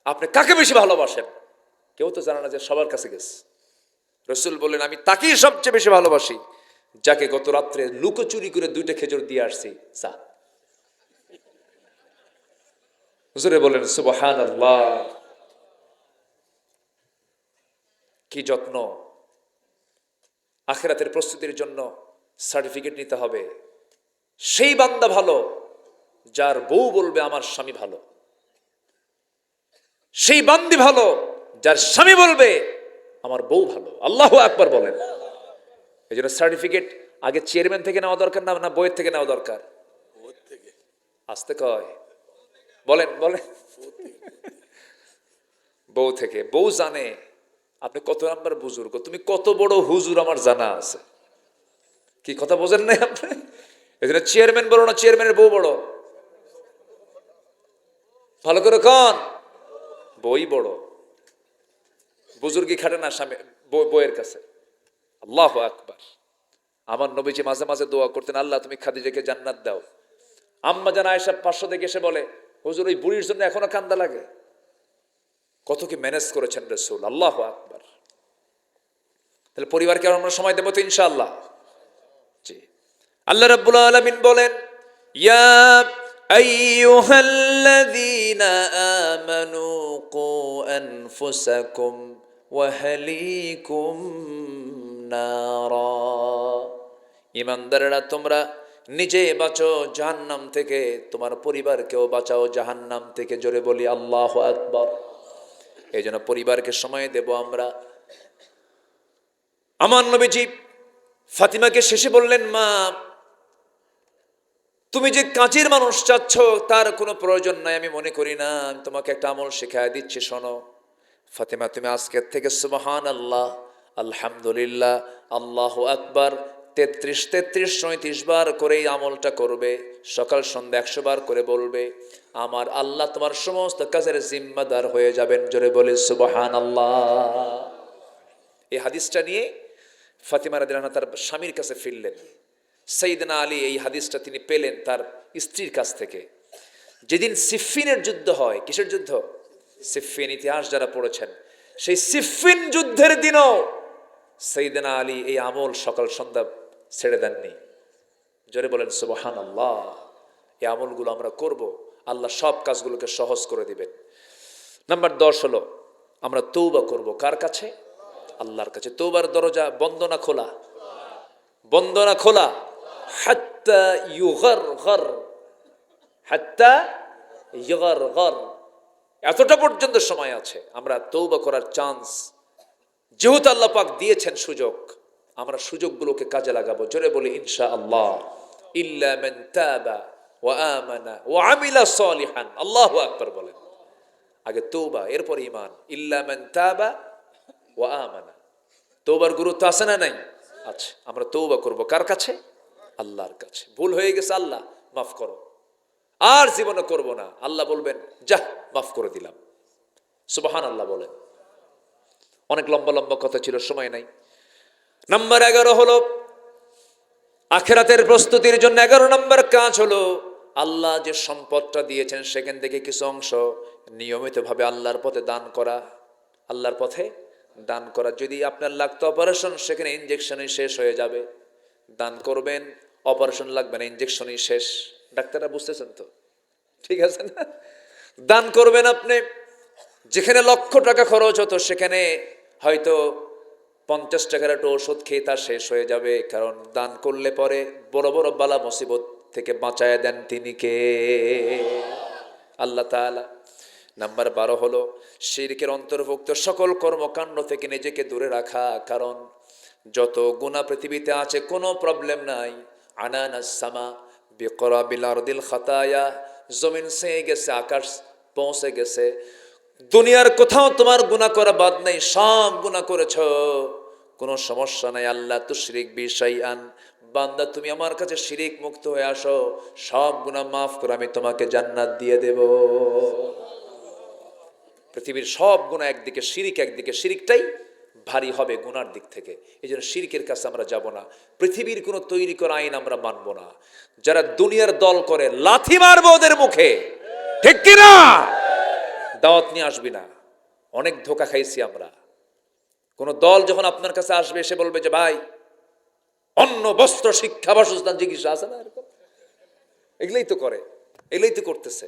আপনি কাকে বেশি ভালোবাসেন। কেউ তো জানে না যে সবার কাছে গেছে। রাসূল বললেন, আমি তাকেই সবচেয়ে বেশি ভালোবাসি যাকে গত রাত্রে লুকোচুরি করে 2টা খেজুর দিয়ে আসছি। যা। হুজুরে বলেন সুবহানাল্লাহ। কি যত্ন! আখিরাতের প্রস্তুতির জন্য সার্টিফিকেট নিতে হবে। সেই বান্দা ভালো যার বউ বলবে আমার স্বামী ভালো, সেই বান্দি ভালো যার স্বামী বলবে আমার বউ ভালো। আল্লাহু আকবার বলেন। এই জন্য সার্টিফিকেট আগে চেয়ারম্যান থেকে নেওয়া দরকার না, না বইয়ের থেকে নেওয়া দরকার? আসতে কয়, বলেন বলেন। বউ থেকে। বউ জানে আপনি কত নাম্বার বুজুর্গ, তুমি কত বড় হুজুর আমার জানা আছে। কি কথা বোঝেন নাই আপনি? এই জন্য চেয়ারম্যান বড় না চেয়ারম্যানের বউ বড়? ভালো করে কন। বই বড়। বুজুর্গি খাটে না স্বামী বইয়ের কাছে। আল্লাহু আকবার। আমার নবীজি মাঝে মাঝে দোয়া করতেন, আল্লাহ তুমি খাদিজাকে জান্নাত দাও। আম্মা জান আয়েশা 500 থেকে এসে বলে, হুজুর ওই বুড়ির জন্য এখনো কান্দা লাগে। কত কি ম্যানেজ করেছেন রাসূল। আল্লাহু আকবার। তাহলে পরিবারকে আমরা সময় দেব তো ইনশাআল্লাহ। জি। আল্লাহ রাব্বুল আলামিন বলেন, ইয়া আইয়ুহাল্লাযীনা আমানু কু আনফুসাকুম ওয়া আহলিকুম নারা। ঈমানদাররা তোমরা নিজে বাঁচো জাহান্নাম থেকে, তোমার পরিবারকেও বাঁচাও জাহান্নাম থেকে। জোরে বলি আল্লাহু আকবার। এই জন্য পরিবারকে সময় দেব আমরা। আমার নবীজি ফাতিমাকে শেষে বললেন, মা তুমি যে কাজের মানুষ চাচ্ছ তার কোনো প্রয়োজন নাই, আমি মনে করি না। আমি তোমাকে একটা আমল শেখায় দিচ্ছি, শোনো। ফাতিমা তুমি আজকের থেকে সুবহানাল্লাহ, আলহামদুলিল্লাহ, আল্লাহু আকবার 33 বার করে এই আমলটা করবে। সকাল সন্ধ্যা 100 বার করে বলবে। আমার আল্লাহ তোমার সমস্ত কাজের জিম্মাদার হয়ে যাবেন। জোরে বলে সুবহানাল্লাহ। এই হাদিসটা নিয়ে ফাতিমা রাদিয়াল্লাহু আনহা তার স্বামীর কাছে ফিরলেন। সাইয়েদনা আলী এই হাদিসটা তিনি পেলেন তার স্ত্রীর কাছ থেকে। যেদিন সিফফিনের যুদ্ধ হয়, কিসের যুদ্ধ? সিফফিন, ইতিহাস যারা পড়েছেন, সেই সিফফিন যুদ্ধের দিনও সাইয়েদনা আলী এই আমল সকাল সন্ধ্যা ছেড়ে দেননি। জোরে বলেন সুবহানাল্লাহ। এই আমলগুলো আমরা করব, আল্লাহ সব কাজগুলোকে সহজ করে দিবেন। নাম্বার 10 হলো আমরা তওবা করব। কার কাছে? আল্লাহর কাছে। তওবার দরজা বন্ধ না খোলা? বন্ধ না খোলা? হাত্তা ইউগারগার, হাত্তা ইউগারগার, এতটা পর্যন্ত সময় আছে। আমরা তওবা করার চান্স যেহেতু আল্লাহ পাক দিয়েছেন সুযোগ, আমরা সুযোগগুলোকে কাজে লাগাবো। জোরে বলি ইনশাআল্লাহ। ইল্লা মান তাবা ওয়া আমানা ওয়া আমিলা সালিহান। আল্লাহু আকবার বলেন। আগে তওবা, এরপর ঈমান। ইল্লা মান তাবা ওয়া আমানা। তওবার গুরুত্ব আছে না নাই? আচ্ছা, আমরা তওবা করব কার কাছে? আল্লাহর কাছে। ভুল হয়ে গেছে, আল্লাহ মাফ করো, আর জীবনে করব না। আল্লাহ বলবেন যা মাফ করে দিলাম। সুবহানাল্লাহ বলেন। অনেক লম্বা লম্বা কথা ছিল, সময় নাই। নাম্বার 11 হলো আখিরাতের প্রস্তুতির জন্য 11 নম্বর কাজ হলো আল্লাহ যে সম্পদটা দিয়েছেন সেখান থেকে কিছু অংশ নিয়মিতভাবে আল্লাহর পথে দান করা। আল্লাহর পথে দান করা। যদি আপনার লাগতো অপারেশন, সেখানে ইনজেকশনই শেষ হয়ে যাবে, দান করবেন। অপারেশন লাগবে না, ইনজেকশনই শেষ। ডাক্তাররা বুঝতেছেন তো? ঠিক আছে না? দান করবেন আপনি। যেখানে লক্ষ টাকা খরচ হতো সেখানে হয়তো 50 টাকার একটা ওষুধ খেয়ে তা শেষ হয়ে যাবে। কারণ দান করলে পরে বড় বড় বালা মুসিবত থেকে বাঁচায় দেন তিনি কে? আল্লাহ তাআলা। নাম্বার 12 হলো শিরকের অন্তর্ভুক্ত সকল কর্মকাণ্ড থেকে নিজেকে দূরে রাখা। কারণ যত গুনাহ পৃথিবীতে আছে কোনো প্রবলেম নাই। আনানাস সামা বিকরাবিল আরদিল খাতায়া। জমিন ছেয়ে গেছে, আকাশ পৌঁছে গেছে, দুনিয়ার কোথাও তোমার গুনাহ করা বাদ নেই, সব গুনাহ করেছো, কোনো সমস্যা নাই। আল্লাহ তুশরিক বি শাইআন। বান্দা তুমি আমার কাছে শিরিক মুক্ত হয়ে আসো, সব গুনাহ মাফ করে আমি তোমাকে জান্নাত দিয়ে দেব। পৃথিবীর সব গুনাহ একদিকে, শিরিক একদিকে। শিরিকটাই ভারী হবে গুনার দিক থেকে। এই জন্য শিরিকের কাছে আমরা যাব না। পৃথিবীর কোনো তৈরি করা আইন আমরা মানব না। যারা দুনিয়ার দল করে লাথি মারবো ওদের মুখে, ঠিক কিনা? দাওয়াত নিয়ে আসবি না। অনেক ধোকা খাইছি আমরা। কোন দল যখন আপনার কাছে আসবে, সে বলবে যে ভাই অন্ন বস্ত্র শিক্ষা বাসস্থান চিকিৎসা আছে না, এরকম এগুলোই তো করে, এগুলোই তো করতেছে।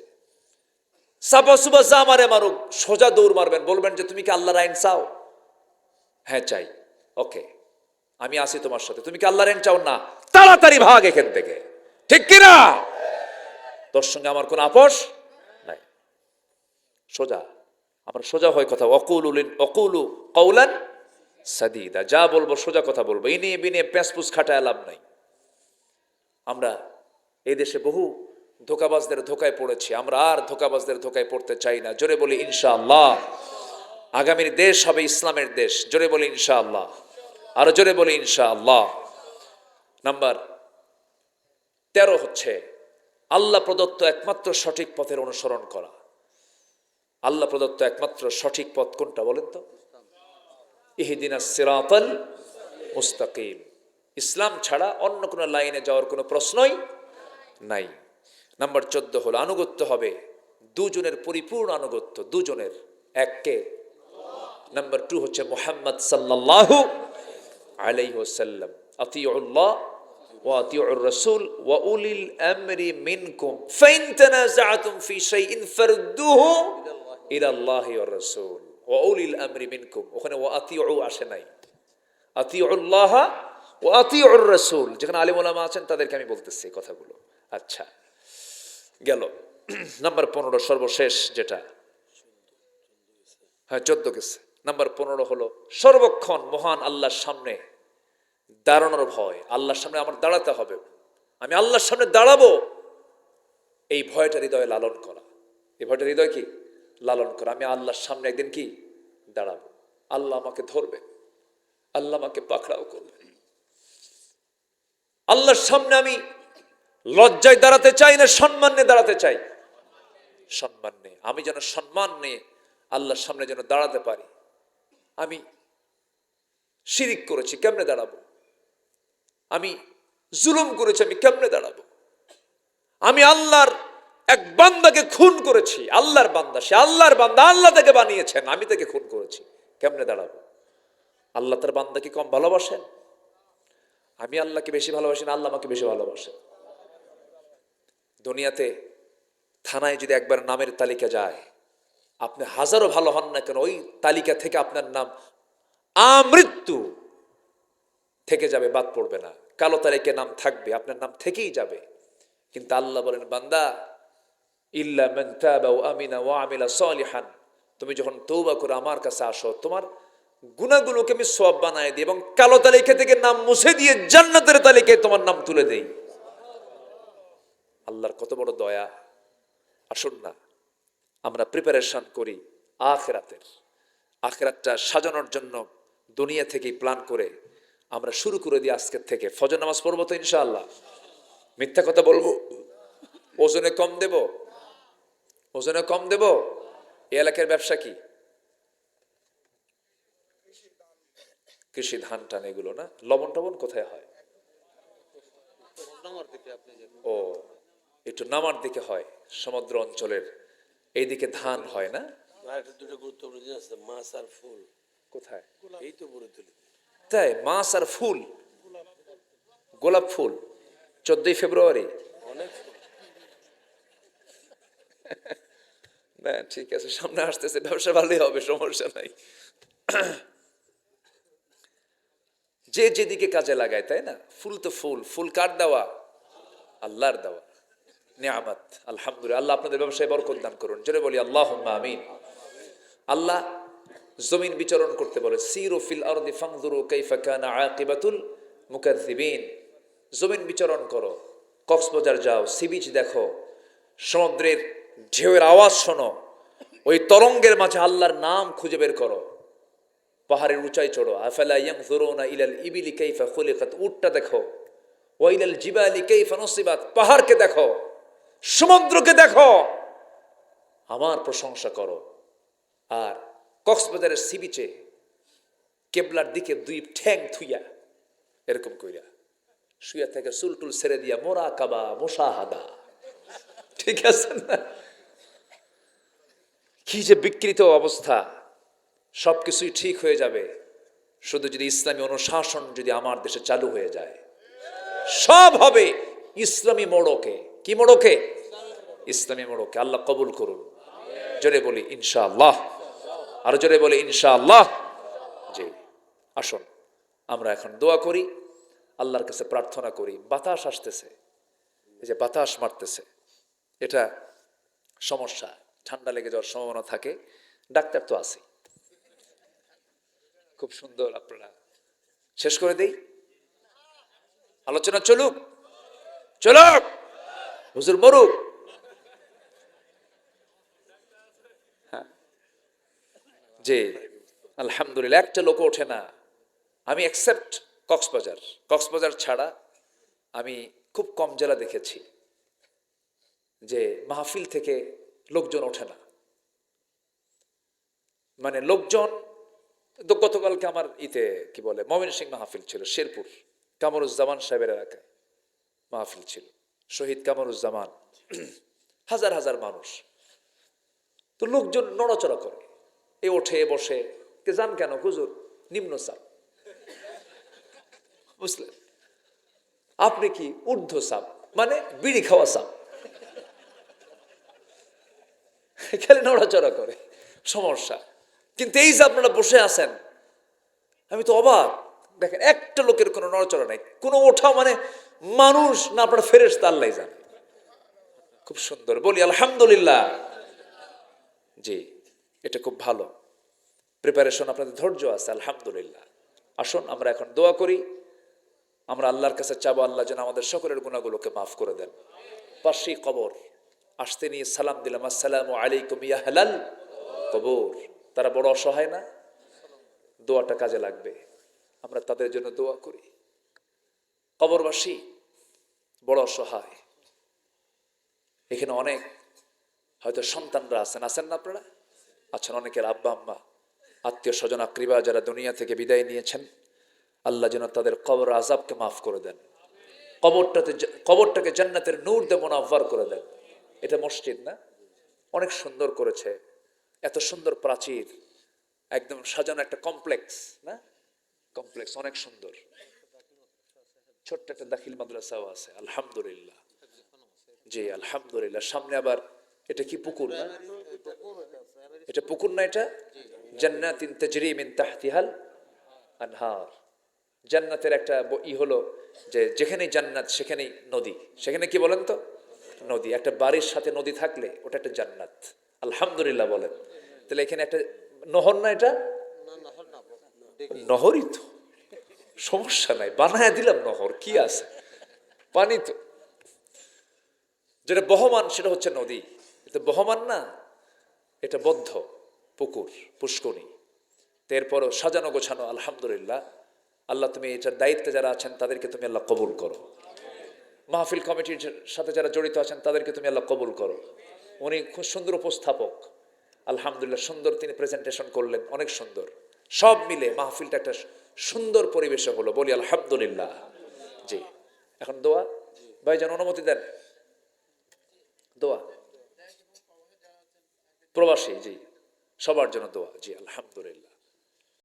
সাবা সুবা যা মারে মারুক, সোজা দৌড় মারবেন, বলবেন যে তুমি কি আল্লাহর আইন চাও? হ্যাঁ চাই। ওকে, আমি আছি তোমার সাথে। তুমি কি আল্লাহর আইন চাও? না, তাড়াতাড়ি ভাগ এখান থেকে, ঠিক কিনা? তোর সঙ্গে আমার কোনো আপোষ নাই। সোজা, আমরা সোজা হয় কথা। অকুলু কওলান সাদীদা। যা বলবো সোজা কথা বলবো, ইনি বিনে প্যাঁচপুস খাটায় লাভ নাই। আমরা এই দেশে বহু ধোকাবাজদের ধোকায় পড়েছি, আমরা আর ধোকাবাজদের ধোকায় পড়তে চাই না। জোরে বলি ইনশাআল্লাহ। আগামীর দেশ হবে ইসলামের দেশ। জোরে বলি ইনশাআল্লাহ। আরো জোরে বলি ইনশাআল্লাহ। নাম্বার 13 হচ্ছে আল্লাহ প্রদত্ত একমাত্র সঠিক পথের অনুসরণ করা। আল্লাহ প্রদত্ত একমাত্র সঠিক পথ কোনটা বলেন তো? ইহদিনাস সিরাতাল মুস্তাকিম। ইসলাম ছাড়া অন্য কোনো লাইনে যাওয়ার কোনো প্রশ্নই নাই। নাম্বার 14 হলো আনুগত্য হবে দুজনের, পরিপূর্ণ আনুগত্য দুজনের। এককে। নাম্বার 2 হচ্ছে মুহাম্মদ সাল্লাল্লাহু আলাইহি ওয়াসাল্লাম। আতিউল্লাহ ওয়া আতিউর রাসূল ওয়া উলিল আমরি মিনকুম ফাইন তানাযাআতুম ফি শাইইন ফারদুহু ইলা আল্লাহি ওয়ার রাসূল ওয়া উলিল আমরি মিনকুম। ওখানে ওয়া আতিউ আসে নাই, আতিউল্লাহ ওয়া আতিউর রাসূল। যেখানে আলেম ওলামা আছেন তাদেরকে আমি বলতেছি কথাগুলো। আচ্ছা, গেল। নাম্বার 15 সর্বশেষ যেটা, হ্যাঁ 14 গেছে। নাম্বার 15 হলো সর্বক্ষণ মহান আল্লাহর সামনে দাঁড়ানোর ভয়। আল্লাহর সামনে আমার দাঁড়াতে হবে, আমি আল্লাহর সামনে দাঁড়াবো, এই ভয়টা হৃদয়ে লালন করা। এই ভয়টা হৃদয় কি লালন করা। আমি আল্লাহর সামনে একদিন কি দাঁড়াবো, আল্লাহ আমাকে ধরবে, আল্লাহ আমাকে পাকড়াও করবে। আল্লাহর সামনে আমি লজ্জায় দাঁড়াতে চাই না, সম্মান নিয়ে দাঁড়াতে চাই? সম্মান নিয়ে। আমি যেন সম্মান নিয়ে আল্লাহর সামনে যেন দাঁড়াতে পারি। আমি শিরিক করেছি, কেমনে দাঁড়াবো? আমি জুলুম করেছি, আমি কেমনে দাঁড়াবো? আমি আল্লাহর এক বান্দাকে খুন করেছি, আল্লাহর বান্দা, সে আল্লাহর বান্দা, আল্লাহ তাকে বানিয়েছেন, আমি তাকে খুন করেছি, কেমনে দাঁড়াবো? আল্লাহ তার বান্দাকে কম ভালোবাসেন? আমি আল্লাহকে বেশি ভালোবাসি না আল্লাহ আমাকে বেশি ভালোবাসেন? দুনিয়াতে থানায় যদি একবার নামের তালিকা যায়, আপনি হাজারো ভালো হন না কেন, ওই তালিকা থেকে আপনার নাম আমৃত্যু থেকে যাবে, বাদ পড়বে না। কালো তালিকায় নাম থাকবে, আপনার নাম থেকেই যাবে। কিন্তু আল্লাহ বলেন, বান্দা ইল্লা মান তাবা ওয়া আমিনা ওয়া আমিলা সালিহান, তুমি যখন তওবা করে আমার কাছে আসো, তোমার গুনাহগুলোকে আমি সওয়াব বানায় দিই এবং কালো তালিকা থেকে নাম মুছে দিয়ে জান্নাতের তালিকায় তোমার নাম তুলে দেই। আল্লাহর কত বড় দয়া। আসুন না আমরা প্রিপারেশন করি আখিরাতের। আখিরাতটা সাজানোর জন্য দুনিয়া থেকেই প্ল্যান করে আমরা শুরু করে দিই আজকের থেকে। ফজর নামাজ পড়বো তো ইনশাআল্লাহ? মিথ্যা কথা বলবো? ওজনে কম দেব? ওজনে কম দেব? এই এলাকার ব্যবসা কি? কৃষি, ধান টান এগুলো না? লবণ টবণ কোথায় হয়? ও, একটু নামার দিকে হয়, সমুদ্র অঞ্চলের এইদিকে ধান হয় না? আর একটা দুটো গুরুত্বপূর্ণ জিনিস আছে, মাছ আর ফুল। কোথায়? এই তো বলে তুলি। তাই মাছ আর ফুল, গোলাপ ফুল 14ই ফেব্রুয়ারি। অনেক ফুল। না ঠিক আছে, সামনে আসতেছে, ব্যবসা ভালোই হবে, সমস্যা নাই। যে যেদিকে কাজে লাগায়, তাই না? ফুল তো ফুল, ফুল কার দেওয়া? আল্লাহর দেওয়া নিয়ামত। আলহামদুলিল্লাহ। আল্লাহ আপনাদের ব্যবসায় বরকত দান করুন, জোরে বলি আল্লাহুম্মা আমিন। আল্লাহ জমিন বিচরণ করতে বলে, সিরু ফিল আরদি ফানজুরু কাইফা কানা আকিবাতুল মুকাজ্জিবিন। জমিন বিচরণ করো, কক্সবাজার যাও, সি বিচ দেখো, সমুদ্রের ঢেউয়ের আওয়াজ শোনো, ওই তরঙ্গের মাঝে আল্লাহর নাম খুঁজে বের করো। পাহাড়ের উঁচাই চড়ো, আফালা ইয়ানজুরুনা ইলাল ইবিলি কাইফা খুলিকাত, উটটা দেখো, ওয়া ইলাল জিবালি কাইফা নুসিবাত, পাহাড়কে দেখো, সমুদ্রকে দেখো, আমার প্রশংসা করো। আর কক্সবাজারের সি বিচে কেবলার দিকে দুই ঠ্যাং থুইয়া এরকম কইরা শুয়া থেকে চুলটুল ছেড়ে দিয়া মোরাকাবা মুশাহাদা, ঠিক আছে না? কি যে বিকৃত অবস্থা। সবকিছুই ঠিক হয়ে যাবে শুধু যদি ইসলামী অনুশাসন যদি আমার দেশে চালু হয়ে যায়। সব হবে ইসলামী মোড়কে। কি মোড়কে? ইসলামী মোড়কে। আল্লাহ কবুল করুন, জোরে বলি ইনশাআল্লাহ। আরো জোরে বলি ইনশাআল্লাহ। জি, আসুন আমরা এখন দোয়া করি, আল্লাহর কাছে প্রার্থনা করি। বাতাস আসতেছে, এই যে বাতাস মারতেছে, এটা সমস্যা, ঠান্ডা লেগে যাওয়ার সম্ভাবনা থাকে। ডাক্তার তো আছে, খুব সুন্দর। আপনারা শেষ করে দেই, আলোচনা চলুক, চলুক, হুজুর মরুক। হ্যাঁ জি, আলহামদুলিল্লাহ। একটা লোক ওঠে না। আমি অ্যাকসেপ্ট কক্সবাজার, কক্সবাজার ছাড়া আমি খুব কম জেলা দেখেছি যে মাহফিল থেকে লোকজন ওঠে না। মানে লোকজন, গতকালকে আমার কি বলে ময়মনসিংহ মাহফিল ছিল, শেরপুর কামরুজ্জামান সাহেবের এলাকায় মাহফিল ছিল, শহীদ কামরুজ্জামান, হাজার হাজার মানুষ। তো লোকজন নড়াচড়া করে, এ ওঠে বসে। কে যান কেন? হুজুর নিম্নচাপ। বুঝলেন? আপনি কি ঊর্ধ্ব চাপ, মানে বিড়ি খাওয়া চাপ। খেলে নড়াচড়া করে, সমস্যা। কিন্তু এই যে আপনারা বসে আছেন, আমি তো অবাক। দেখেন একটা লোকের কোনো নড়াচড়া নাই, কোনো ওঠা মানে মানুষ না, আপনারা ফেরেশতা, আল্লাহ জান। খুব সুন্দর, বলি আলহামদুলিল্লাহ। জি, এটা খুব ভালো প্রিপারেশন, আপনাদের ধৈর্য আছে, আলহামদুলিল্লাহ। আসুন আমরা এখন দোয়া করি, আমরা আল্লাহর কাছে চাবো আল্লাহ যেন আমাদের সকলের গুনাহগুলোকে মাফ করে দেন। পাশেই কবর, আসতে নিয়ে সালাম দিলাম, আসসালামু আলাইকুম ইয়া আহলাল কবর। তারা বড় অসহায় না? দোয়াটা কাজে লাগবে, আমরা তাদের জন্য দোয়া করি। কবরবাসী বড় অসহায়। এখানে অনেক হয়তো সন্তানরা আছেন, আছেন না আপনারা? আছেন অনেকের আব্বা আম্মা, আত্মীয় স্বজন আকরিবা যারা দুনিয়া থেকে বিদায় নিয়েছেন। আল্লাহ যেন তাদের কবর আযাবকে মাফ করে দেন, কবরটাকে জান্নাতের নূর দিয়ে মুনাওয়ার করে দেন। এটা মসজিদ না? অনেক সুন্দর করেছে, এত সুন্দর প্রাচীর, একদম সাজানো একটা কমপ্লেক্স না? কমপ্লেক্স অনেক সুন্দর। ছোট্ট একটা দাখিল মাদ্রাসাও আছে, আলহামদুলিল্লাহ। জি আলহামদুলিল্লাহ। সামনে আবার এটা কি পুকুর না? এটা পুকুর না, এটা জান্নাতিন তাজরি মিন তাহতিহাল আনহার। জান্নাতের একটা হলো যে যেখানেই জান্নাত সেখানেই নদী। সেখানে কি বলেন তো? নদী। একটা বাড়ির সাথে নদী থাকলে ওটা একটা জান্নাত। আলহামদুলিল্লাহ বলেন। তাহলে এখানে একটা নহর না? এটা নহরই তো, সমস্যা নাই, বানায় দিলাম নহর, কি আছে, পানি তো। যেটা বহমান সেটা হচ্ছে নদী, এটা বহমান না, এটা বদ্ধ পুকুর, পুষ্করী। এরপরও সাজানো গোছানো, আলহামদুলিল্লাহ। আল্লাহ তুমি এটার দায়িত্বে যারা আছেন তাদেরকে তুমি আল্লাহ কবুল করো। মাহফিল কমিটির সাথে যারা জড়িত আছেন তাদেরকে তুমি আল্লাহ কবুল করো। উনি খুব সুন্দর উপস্থাপক, আলহামদুলিল্লাহ, সুন্দর তিনি প্রেজেন্টেশন করলেন, অনেক সুন্দর। সব মিলে মাহফিলটা একটা সুন্দর পরিবেশে হলো, বলি আলহামদুলিল্লাহ। জি, এখন দোয়া, ভাইজান অনুমতি দেন, দোয়া প্রবাসী, জি, সবার জন্য দোয়া, জি আলহামদুলিল্লাহ।